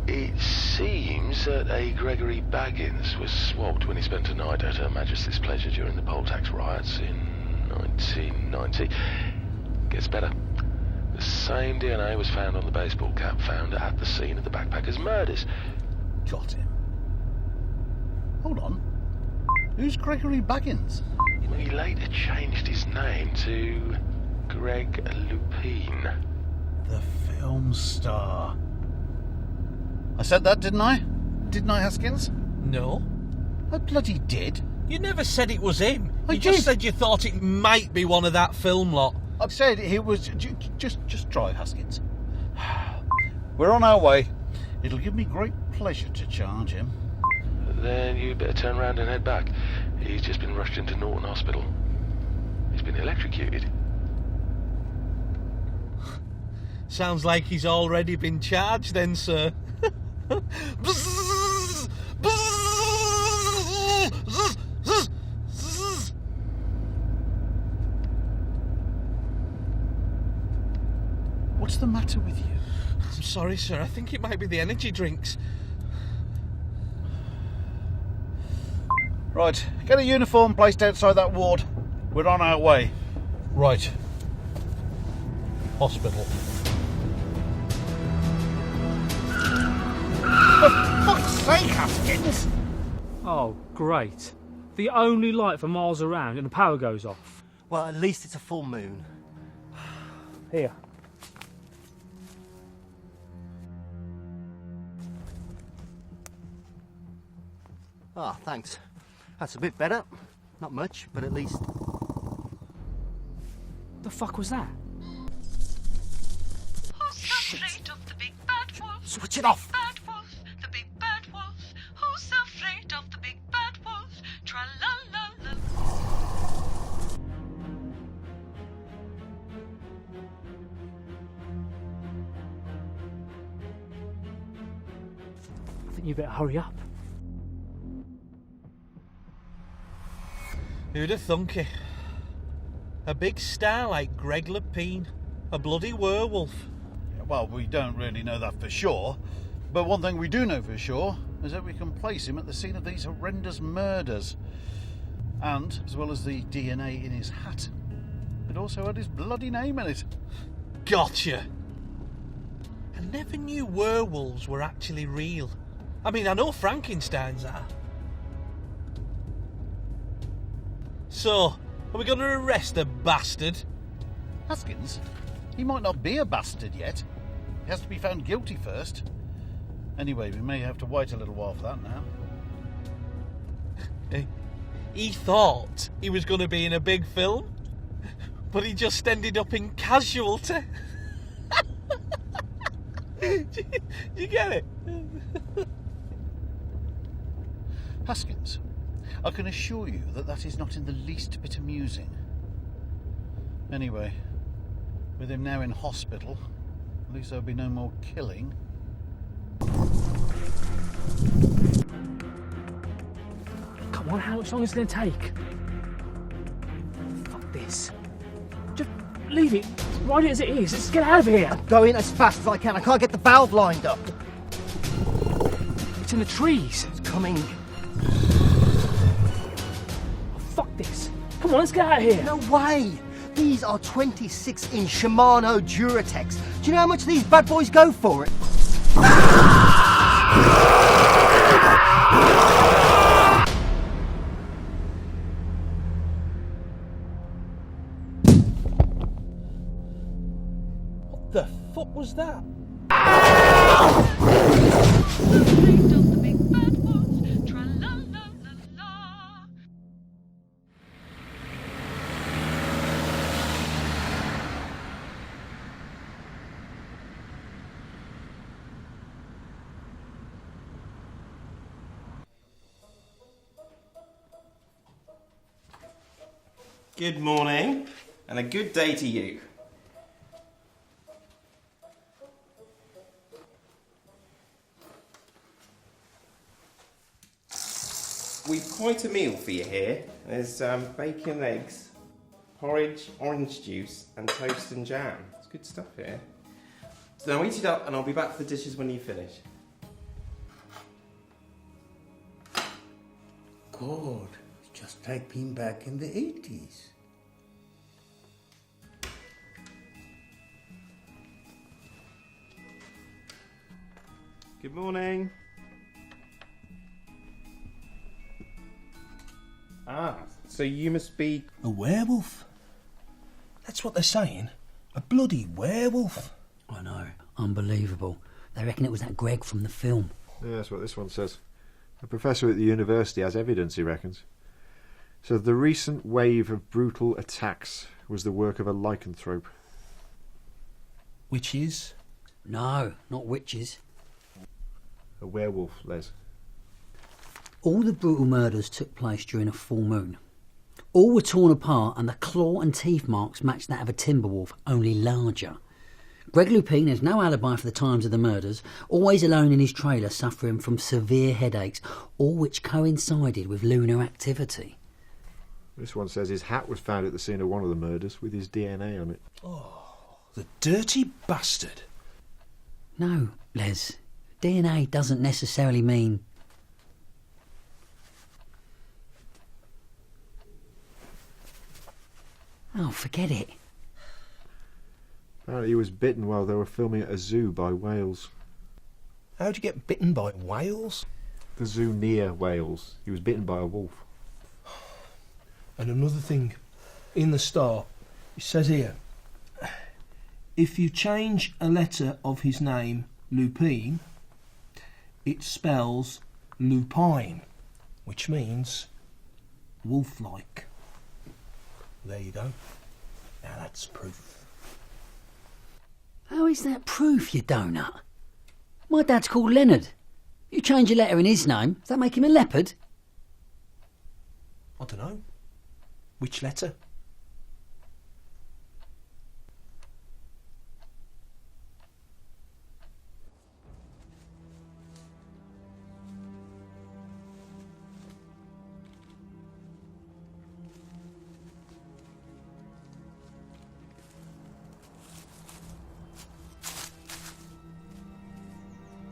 It seems that a Gregory Baggins was swabbed when he spent a night at Her Majesty's pleasure during the poll tax riots in 1990. Gets better. The same DNA was found on the baseball cap found at the scene of the backpackers' murders. Got him. Hold on. Who's Gregory Baggins? He later changed his name to Greg Lupine. The film star. I said that, didn't I? Didn't I, Haskins? No. I bloody did. You never said it was him. I You just did. said you thought it might be one of that film lot. I said it was... Just try, Haskins. We're on our way. It'll give me great pleasure to charge him. Then you better turn around and head back. He's just been rushed into Norton Hospital. He's been electrocuted. Sounds like he's already been charged then, sir. What's the matter with you? I'm sorry, sir. I think it might be the energy drinks. Right, get a uniform placed outside that ward. We're on our way. Right. Hospital. For fuck's sake, Haskins! Oh, great. The only light for miles around and the power goes off. Well, at least it's a full moon. Here. Ah, thanks. That's a bit better. Not much, but at least... The fuck was that? Who's afraid of the big bad wolf? Switch it off! Bad wolf, the big bad wolf. Who's afraid of the big bad wolf? Tra-la-la-la. I think you better hurry up. Who'd have thunk it? A big star like Greg Lupine. A bloody werewolf. Well, we don't really know that for sure. But one thing we do know for sure is that we can place him at the scene of these horrendous murders. And, as well as the DNA in his hat, it also had his bloody name in it. Gotcha. I never knew werewolves were actually real. I mean, I know Frankensteins are. So, are we going to arrest the bastard? Haskins, he might not be a bastard yet. He has to be found guilty first. Anyway, we may have to wait a little while for that now. He thought he was going to be in a big film, but he just ended up in Casualty. Do you get it? Haskins, I can assure you that that is not in the least bit amusing. Anyway, with him now in hospital, at least there'll be no more killing. Come on, how much longer is it going to take? Fuck this. Just leave it. Ride it as it is. Let's get out of here. I'm going as fast as I can. I can't get the valve lined up. It's in the trees. It's coming. Oh, fuck this. Come on, let's get out of here. No way. These are 26-inch Shimano Duratex. Do you know how much these bad boys go for? What the fuck was that? Good morning, and a good day to you. We've quite a meal for you here. There's bacon and eggs, porridge, orange juice, and toast and jam. It's good stuff here. So now eat it up, and I'll be back for the dishes when you finish. God, it's just like being back in the 80s. Good morning. Ah, so you must be... A werewolf? That's what they're saying. A bloody werewolf. I know. Unbelievable. They reckon it was that Greg from the film. Yeah, that's what this one says. A professor at the university has evidence, he reckons. So the recent wave of brutal attacks was the work of a lycanthrope. Witches? No, not witches. A werewolf, Les. All the brutal murders took place during a full moon. All were torn apart and the claw and teeth marks matched that of a timber wolf, only larger. Greg Lupine has no alibi for the times of the murders, always alone in his trailer suffering from severe headaches, all which coincided with lunar activity. This one says his hat was found at the scene of one of the murders with his DNA on it. Oh, the dirty bastard. No, Les. DNA doesn't necessarily mean... Oh, forget it. Apparently he was bitten while they were filming at a zoo by whales. How'd you get bitten by whales? The zoo near Wales. He was bitten by a wolf. And another thing, in the start, it says here, if you change a letter of his name, Lupine, it spells lupine, which means wolf-like. There you go. Now that's proof. How is that proof, you donut? My dad's called Leonard. You change a letter in his name, does that make him a leopard? I don't know. Which letter?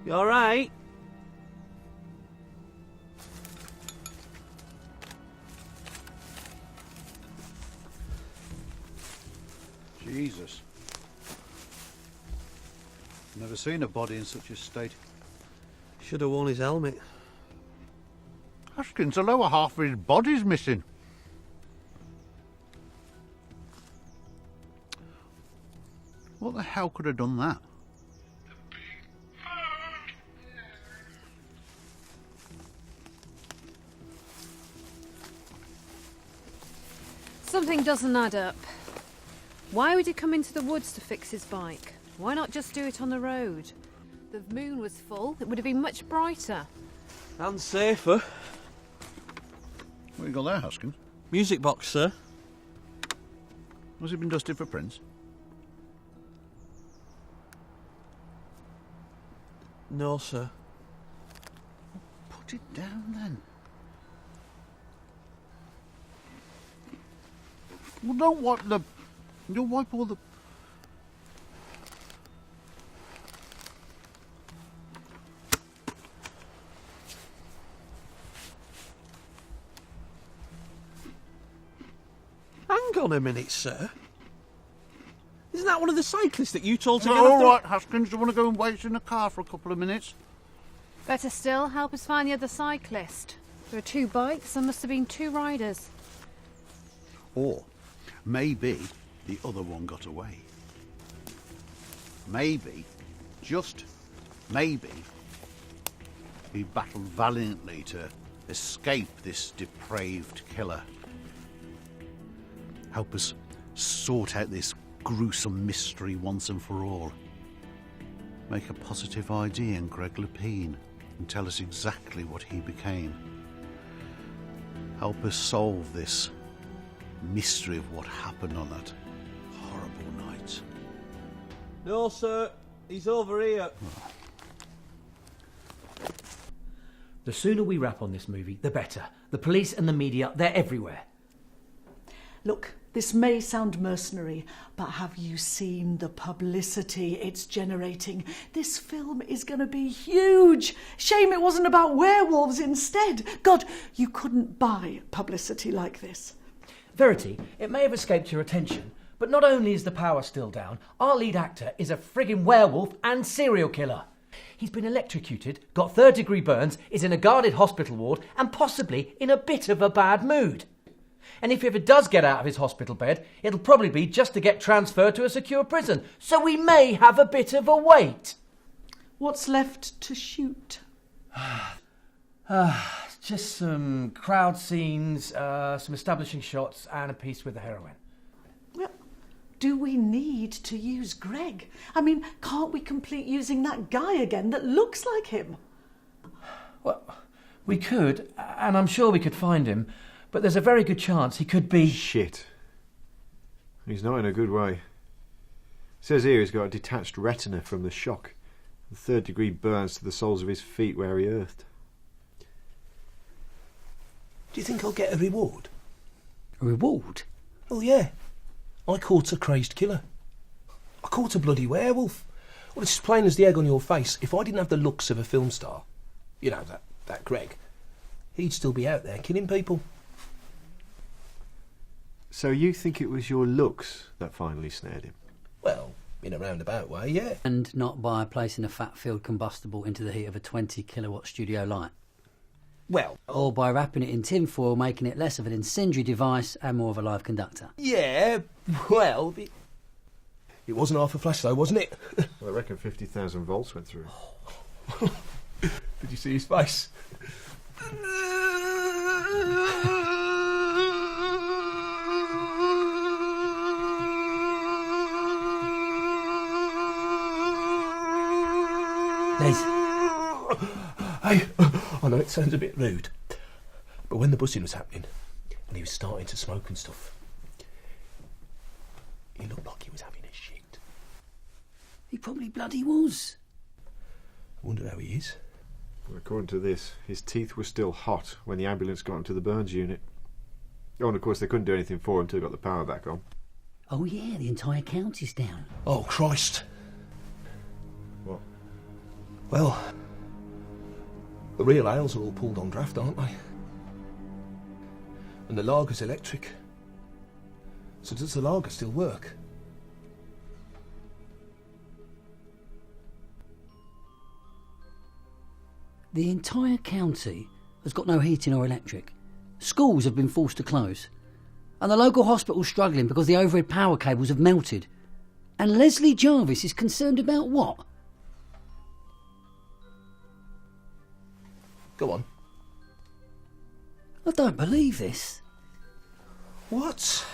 You alright? Jesus. Never seen a body in such a state. Should have worn his helmet. Haskins, the lower half of his body's missing. What the hell could have done that? Something doesn't add up. Why would he come into the woods to fix his bike? Why not just do it on the road? The moon was full, it would have been much brighter. And safer. What you got there, Haskins? Music box, sir. Has it been dusted for prints? No, sir. Put it down then. Well, don't wipe the... You'll wipe all the... Hang on a minute, sir. Isn't that one of the cyclists that you told to get all off the... right, Haskins, do you want to go and wait in the car for a couple of minutes? Better still, help us find the other cyclist. There are 2 bikes, there must have been 2 riders. Or maybe the other one got away. Maybe, just maybe, he battled valiantly to escape this depraved killer. Help us sort out this gruesome mystery once and for all. Make a positive ID in Greg Lupine and tell us exactly what he became. Help us solve this mystery of what happened on that horrible night. No, sir. He's over here. The sooner we wrap on this movie, the better. The police and the media, they're everywhere. Look, this may sound mercenary, but have you seen the publicity it's generating? This film is going to be huge. Shame it wasn't about werewolves instead. God, you couldn't buy publicity like this. Verity, it may have escaped your attention, but not only is the power still down, our lead actor is a friggin' werewolf and serial killer. He's been electrocuted, got third-degree burns, is in a guarded hospital ward, and possibly in a bit of a bad mood. And if he ever does get out of his hospital bed, it'll probably be just to get transferred to a secure prison, so we may have a bit of a wait. What's left to shoot? Just some crowd scenes, some establishing shots, and a piece with the heroine. Well, do we need to use Greg? I mean, can't we complete using that guy again that looks like him? Well, we could, and I'm sure we could find him, but there's a very good chance he could be... Shit. He's not in a good way. It says here he's got a detached retina from the shock, and third-degree burns to the soles of his feet where he earthed. Do you think I'll get a reward? A reward? Oh, yeah. I caught a crazed killer. I caught a bloody werewolf. Well, it's as plain as the egg on your face. If I didn't have the looks of a film star, you know, that Greg, he'd still be out there killing people. So you think it was your looks that finally snared him? Well, in a roundabout way, yeah. And not by placing a fat-filled combustible into the heat of a 20-kilowatt studio light. Well... Or by wrapping it in tinfoil, making it less of an incendiary device and more of a live conductor. Yeah, well... It wasn't half a flash, though, wasn't it? Well, I reckon 50,000 volts went through. Did you see his face? Les. Hey, I know it sounds a bit rude, but when the bussing was happening and he was starting to smoke and stuff, he looked like he was having a shit. He probably bloody was. I wonder how he is. Well, according to this, his teeth were still hot when the ambulance got him to the burns unit. Oh, and of course they couldn't do anything for him until they got the power back on. Oh yeah, the entire county's down. Oh, Christ. What? Well, the real ales are all pulled on draft, aren't they? And the lager's electric. So does the lager still work? The entire county has got no heating or electric. Schools have been forced to close. And the local hospital's struggling because the overhead power cables have melted. And Leslie Jarvis is concerned about what? Go on. I don't believe this. What?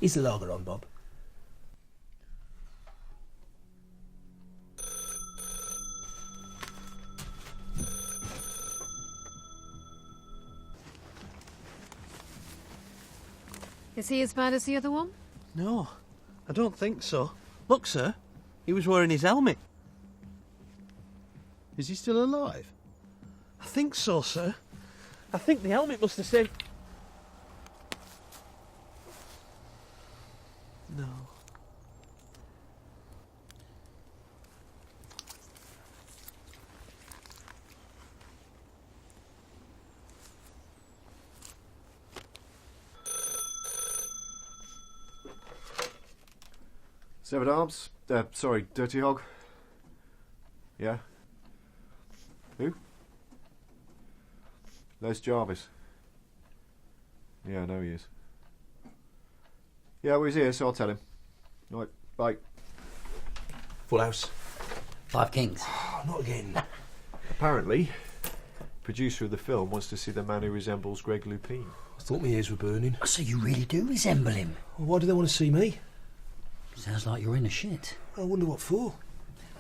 Is the lager on, Bob? Is he as bad as the other one? No, I don't think so. Look, sir, he was wearing his helmet. Is he still alive? I think so, sir. I think the helmet must have saved... No. Severed Arms? Sorry, Dirty Hog? Yeah? Who? Les Jarvis. Yeah, I know he is. Yeah, well, he's here, so I'll tell him. Right, bye. Full house. 5 Kings. Oh, not again. Apparently, producer of the film wants to see the man who resembles Greg Lupine. I thought my ears were burning. So you really do resemble him? Well, why do they want to see me? Sounds like you're in a shit. I wonder what for.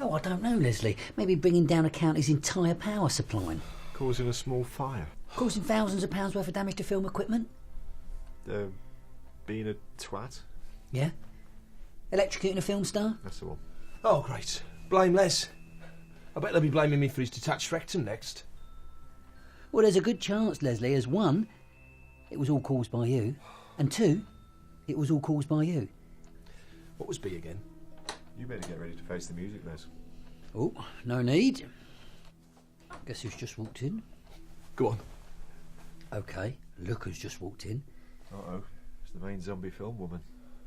Oh, I don't know, Leslie. Maybe bringing down a county's entire power supply. Causing a small fire. Causing thousands of pounds worth of damage to film equipment. Being a twat. Yeah? Electrocuting a film star? That's the one. Oh, great. Blame Les. I bet they'll be blaming me for his detached rectum next. Well, there's a good chance, Leslie, as one, it was all caused by you, and two, it was all caused by you. What was B again? You better get ready to face the music, Les. Oh, no need. Guess who's just walked in? Go on. OK, look who's just walked in. Uh-oh. It's the main zombie film woman.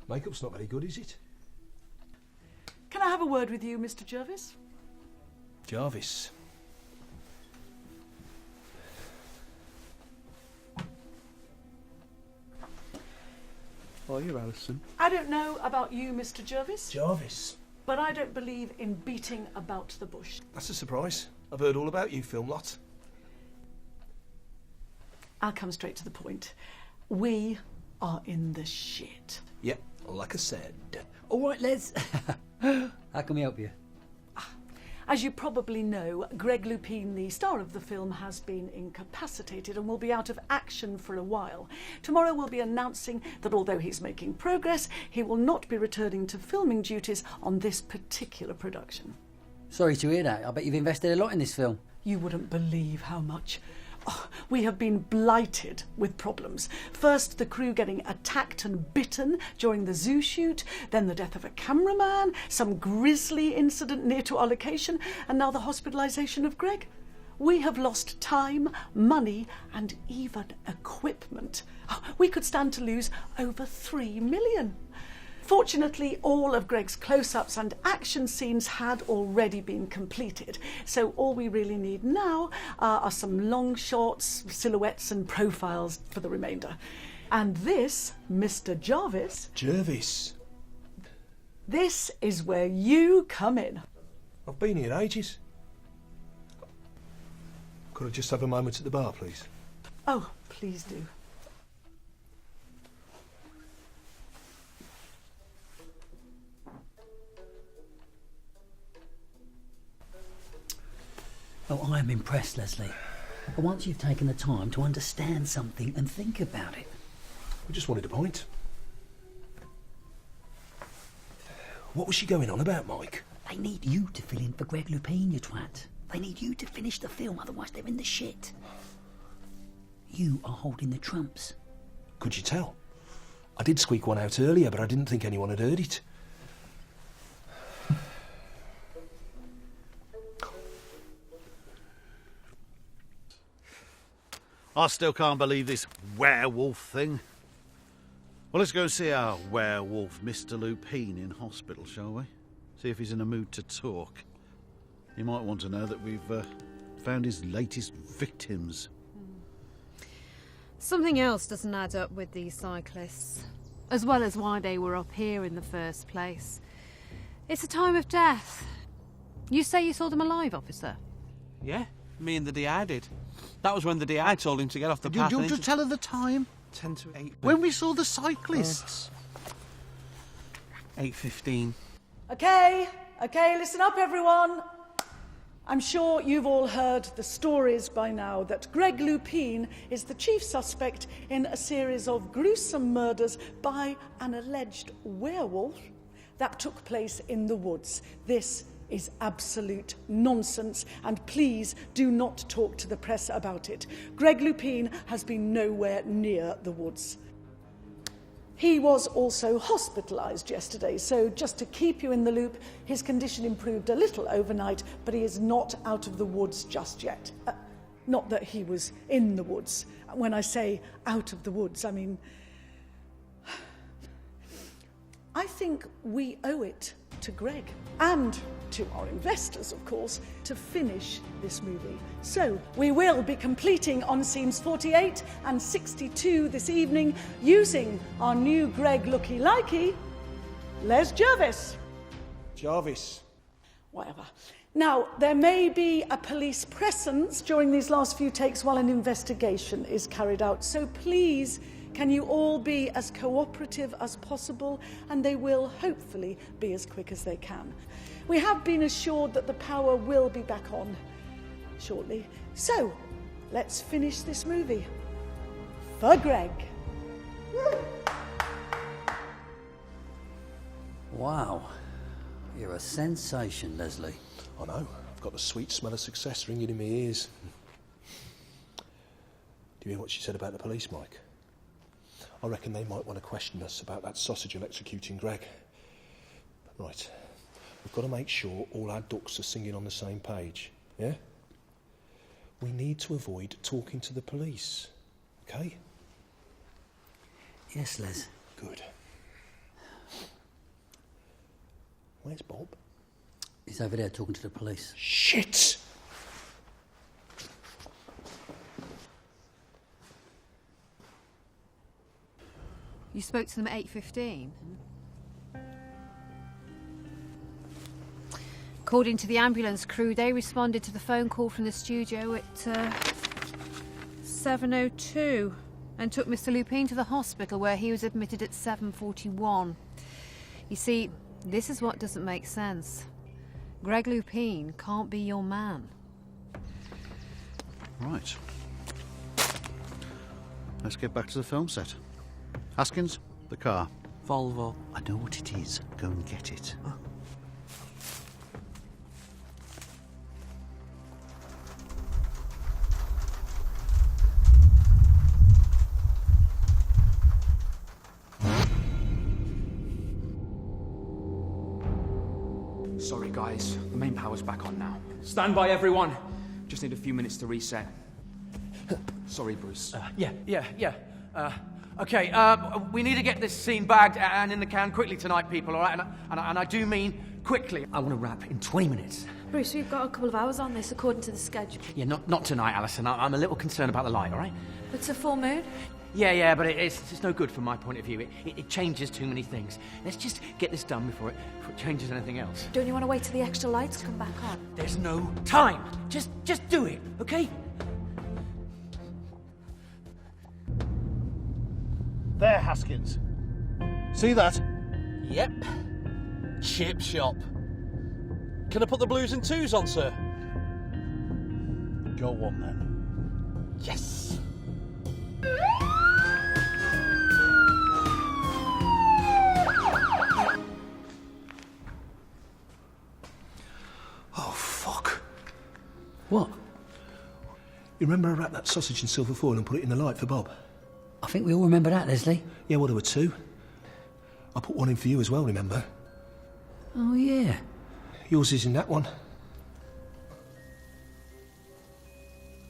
Makeup's not very good, is it? Can I have a word with you, Mr. Jervis? Jarvis. Oh, you're Alison. I don't know about you, Mr. Jervis. Jarvis. But I don't believe in beating about the bush. That's a surprise. I've heard all about you, film lot. I'll come straight to the point. We are in the shit. Yep, like I said. All right, Les. How can we help you? As you probably know, Greg Lupine, the star of the film, has been incapacitated and will be out of action for a while. Tomorrow we'll be announcing that although he's making progress, he will not be returning to filming duties on this particular production. Sorry to hear that. I bet you've invested a lot in this film. You wouldn't believe how much. Oh, we have been blighted with problems. First, the crew getting attacked and bitten during the zoo shoot, then the death of a cameraman, some grisly incident near to our location, and now the hospitalisation of Greg. We have lost time, money, and even equipment. Oh, we could stand to lose over $3 million. Fortunately, all of Greg's close-ups and action scenes had already been completed, so all we really need now are some long shots, silhouettes and profiles for the remainder. And this, Mr. Jarvis... Jervis? This is where you come in. I've been here ages. Could I just have a moment at the bar, please? Oh, please do. Oh, I am impressed, Leslie. But once you've taken the time to understand something and think about it. We just wanted a point. What was she going on about, Mike? They need you to fill in for Greg Lupine, you twat. They need you to finish the film, otherwise they're in the shit. You are holding the trumps. Could you tell? I did squeak one out earlier, but I didn't think anyone had heard it. I still can't believe this werewolf thing. Well, let's go see our werewolf, Mr. Lupine, in hospital, shall we? See if he's in a mood to talk. You might want to know that we've found his latest victims. Something else doesn't add up with these cyclists, as well as why they were up here in the first place. It's a time of death. You say you saw them alive, officer? Yeah, me and the DI did. That was when the DI told him to get off the path. Do you tell her the time? 10 to 8. When we saw the cyclists. 8:15. Okay, listen up, everyone. I'm sure you've all heard the stories by now that Greg Lupine is the chief suspect in a series of gruesome murders by an alleged werewolf that took place in the woods. This is absolute nonsense, and please do not talk to the press about it. Greg Lupine has been nowhere near the woods. He was also hospitalised yesterday, so just to keep you in the loop, his condition improved a little overnight, but he is not out of the woods just yet. Not that he was in the woods. When I say out of the woods, I mean... I think we owe it to Greg and to our investors, of course, to finish this movie. So we will be completing on scenes 48 and 62 this evening using our new Greg looky-likey, Les Jervis. Jarvis. whatever. Now, there may be a police presence during these last few takes while an investigation is carried out. So please, can you all be as cooperative as possible, and they will hopefully be as quick as they can. We have been assured that the power will be back on shortly. So, let's finish this movie. For Greg. Wow. You're a sensation, Leslie. I know. I've got the sweet smell of success ringing in my ears. Do you hear what she said about the police, Mike? I reckon they might want to question us about that sausage electrocuting Greg. Right. We've got to make sure all our ducks are singing on the same page, yeah? We need to avoid talking to the police, okay? Yes, Les. Good. Where's Bob? He's over there talking to the police. Shit! You spoke to them at 8:15? According to the ambulance crew, they responded to the phone call from the studio at 7:02 and took Mr. Lupin to the hospital, where he was admitted at 7:41. You see, this is what doesn't make sense. Greg Lupin can't be your man. Right. Let's get back to the film set. Haskins, the car. Volvo. I know what it is. Go and get it. Sorry, guys. The main power's back on now. Stand by, everyone. Just need a few minutes to reset. Sorry, Bruce. Yeah. Okay, we need to get this scene bagged and in the can quickly tonight, people, all right? And I do mean quickly. I want to wrap in 20 minutes. Bruce, we've got a couple of hours on this according to the schedule. Yeah, not tonight, Alison. I'm a little concerned about the light, all right? It's a full moon. Yeah, but it's no good from my point of view. It changes too many things. Let's just get this done before it changes anything else. Don't you want to wait till the extra lights come back on? There's no time. Just do it, okay? There, Haskins. See that? Yep. Chip shop. Can I put the blues and twos on, sir? Go on, then. Yes. Oh, fuck. What? You remember I wrapped that sausage in silver foil and put it in the light for Bob? I think we all remember that, Leslie. Yeah, well, there were two. I put one in for you as well, remember? Oh, yeah. Yours is in that one.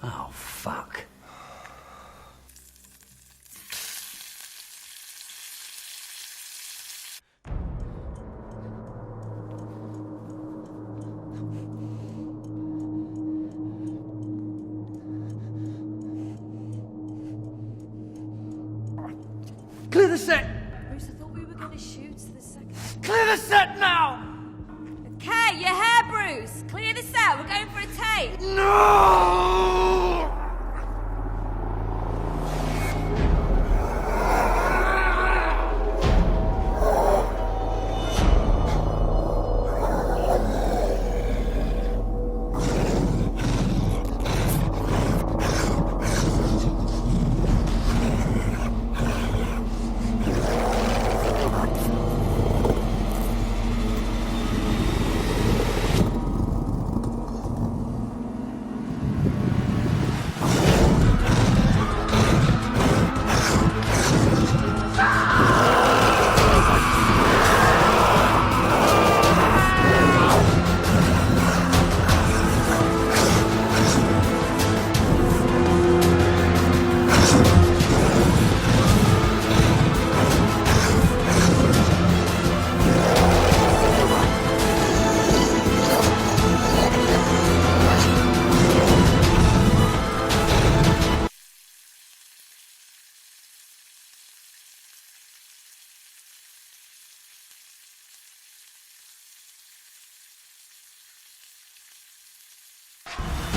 Oh, fuck. Clear the set! Bruce, I thought we were going to shoot the second. Clear the set now! Okay, your hair, Bruce. Clear this out. We're going for a take. No!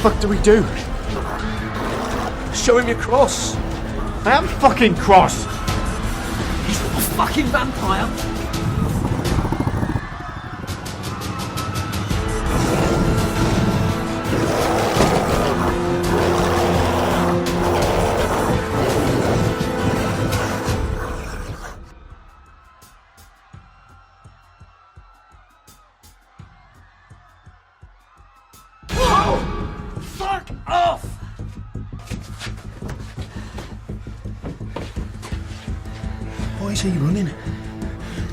fuck do we do? Show him your cross. I am fucking cross. He's not a fucking vampire. Fuck off! Why is he running?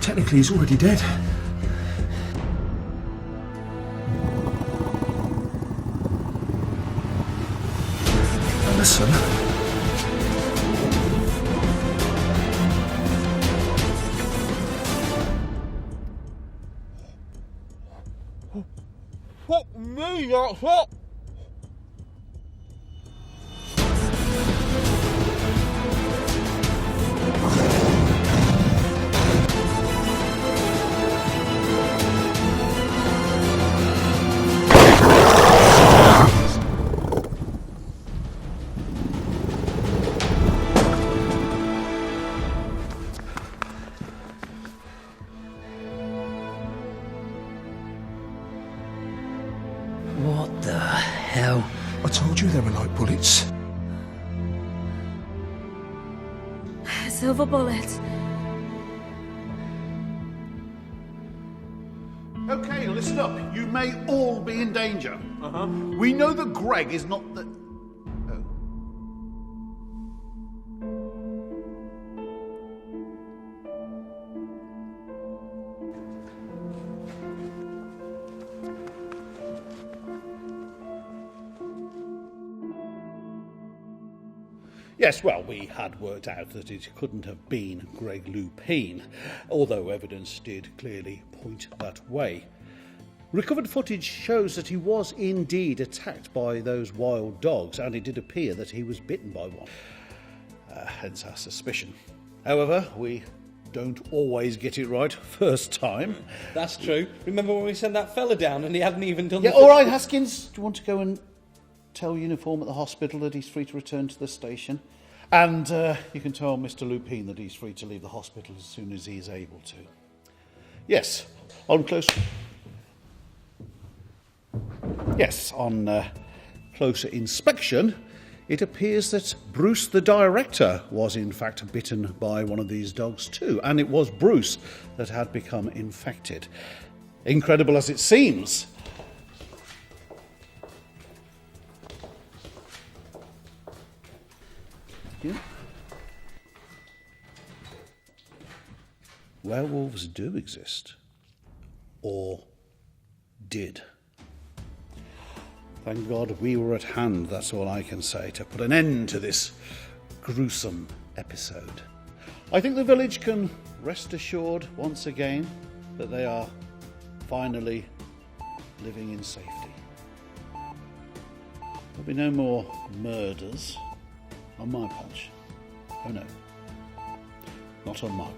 Technically, he's already dead. Listen. Fuck me, that's it! What the hell? I told you they were like bullets. Silver bullet. Okay, listen up. You may all be in danger. We know that Greg is not the... Oh. Yes, well, we had worked out that it couldn't have been Greg Lupine, although evidence did clearly point that way. Recovered footage shows that he was indeed attacked by those wild dogs, and it did appear that he was bitten by one. Hence our suspicion. However, we don't always get it right first time. That's true. Remember when we sent that fella down and he hadn't even done Yeah, the... all right, Haskins. Do you want to go and tell Uniform at the hospital that he's free to return to the station? And you can tell Mr. Lupine that he's free to leave the hospital as soon as he's able to. Yes, on closer inspection, it appears that Bruce the director was in fact bitten by one of these dogs too, and it was Bruce that had become infected. Incredible as it seems, werewolves do exist. Or did. Thank God we were at hand, that's all I can say, to put an end to this gruesome episode. I think the village can rest assured once again that they are finally living in safety. There'll be no more murders on my patch. Oh no, not on my watch.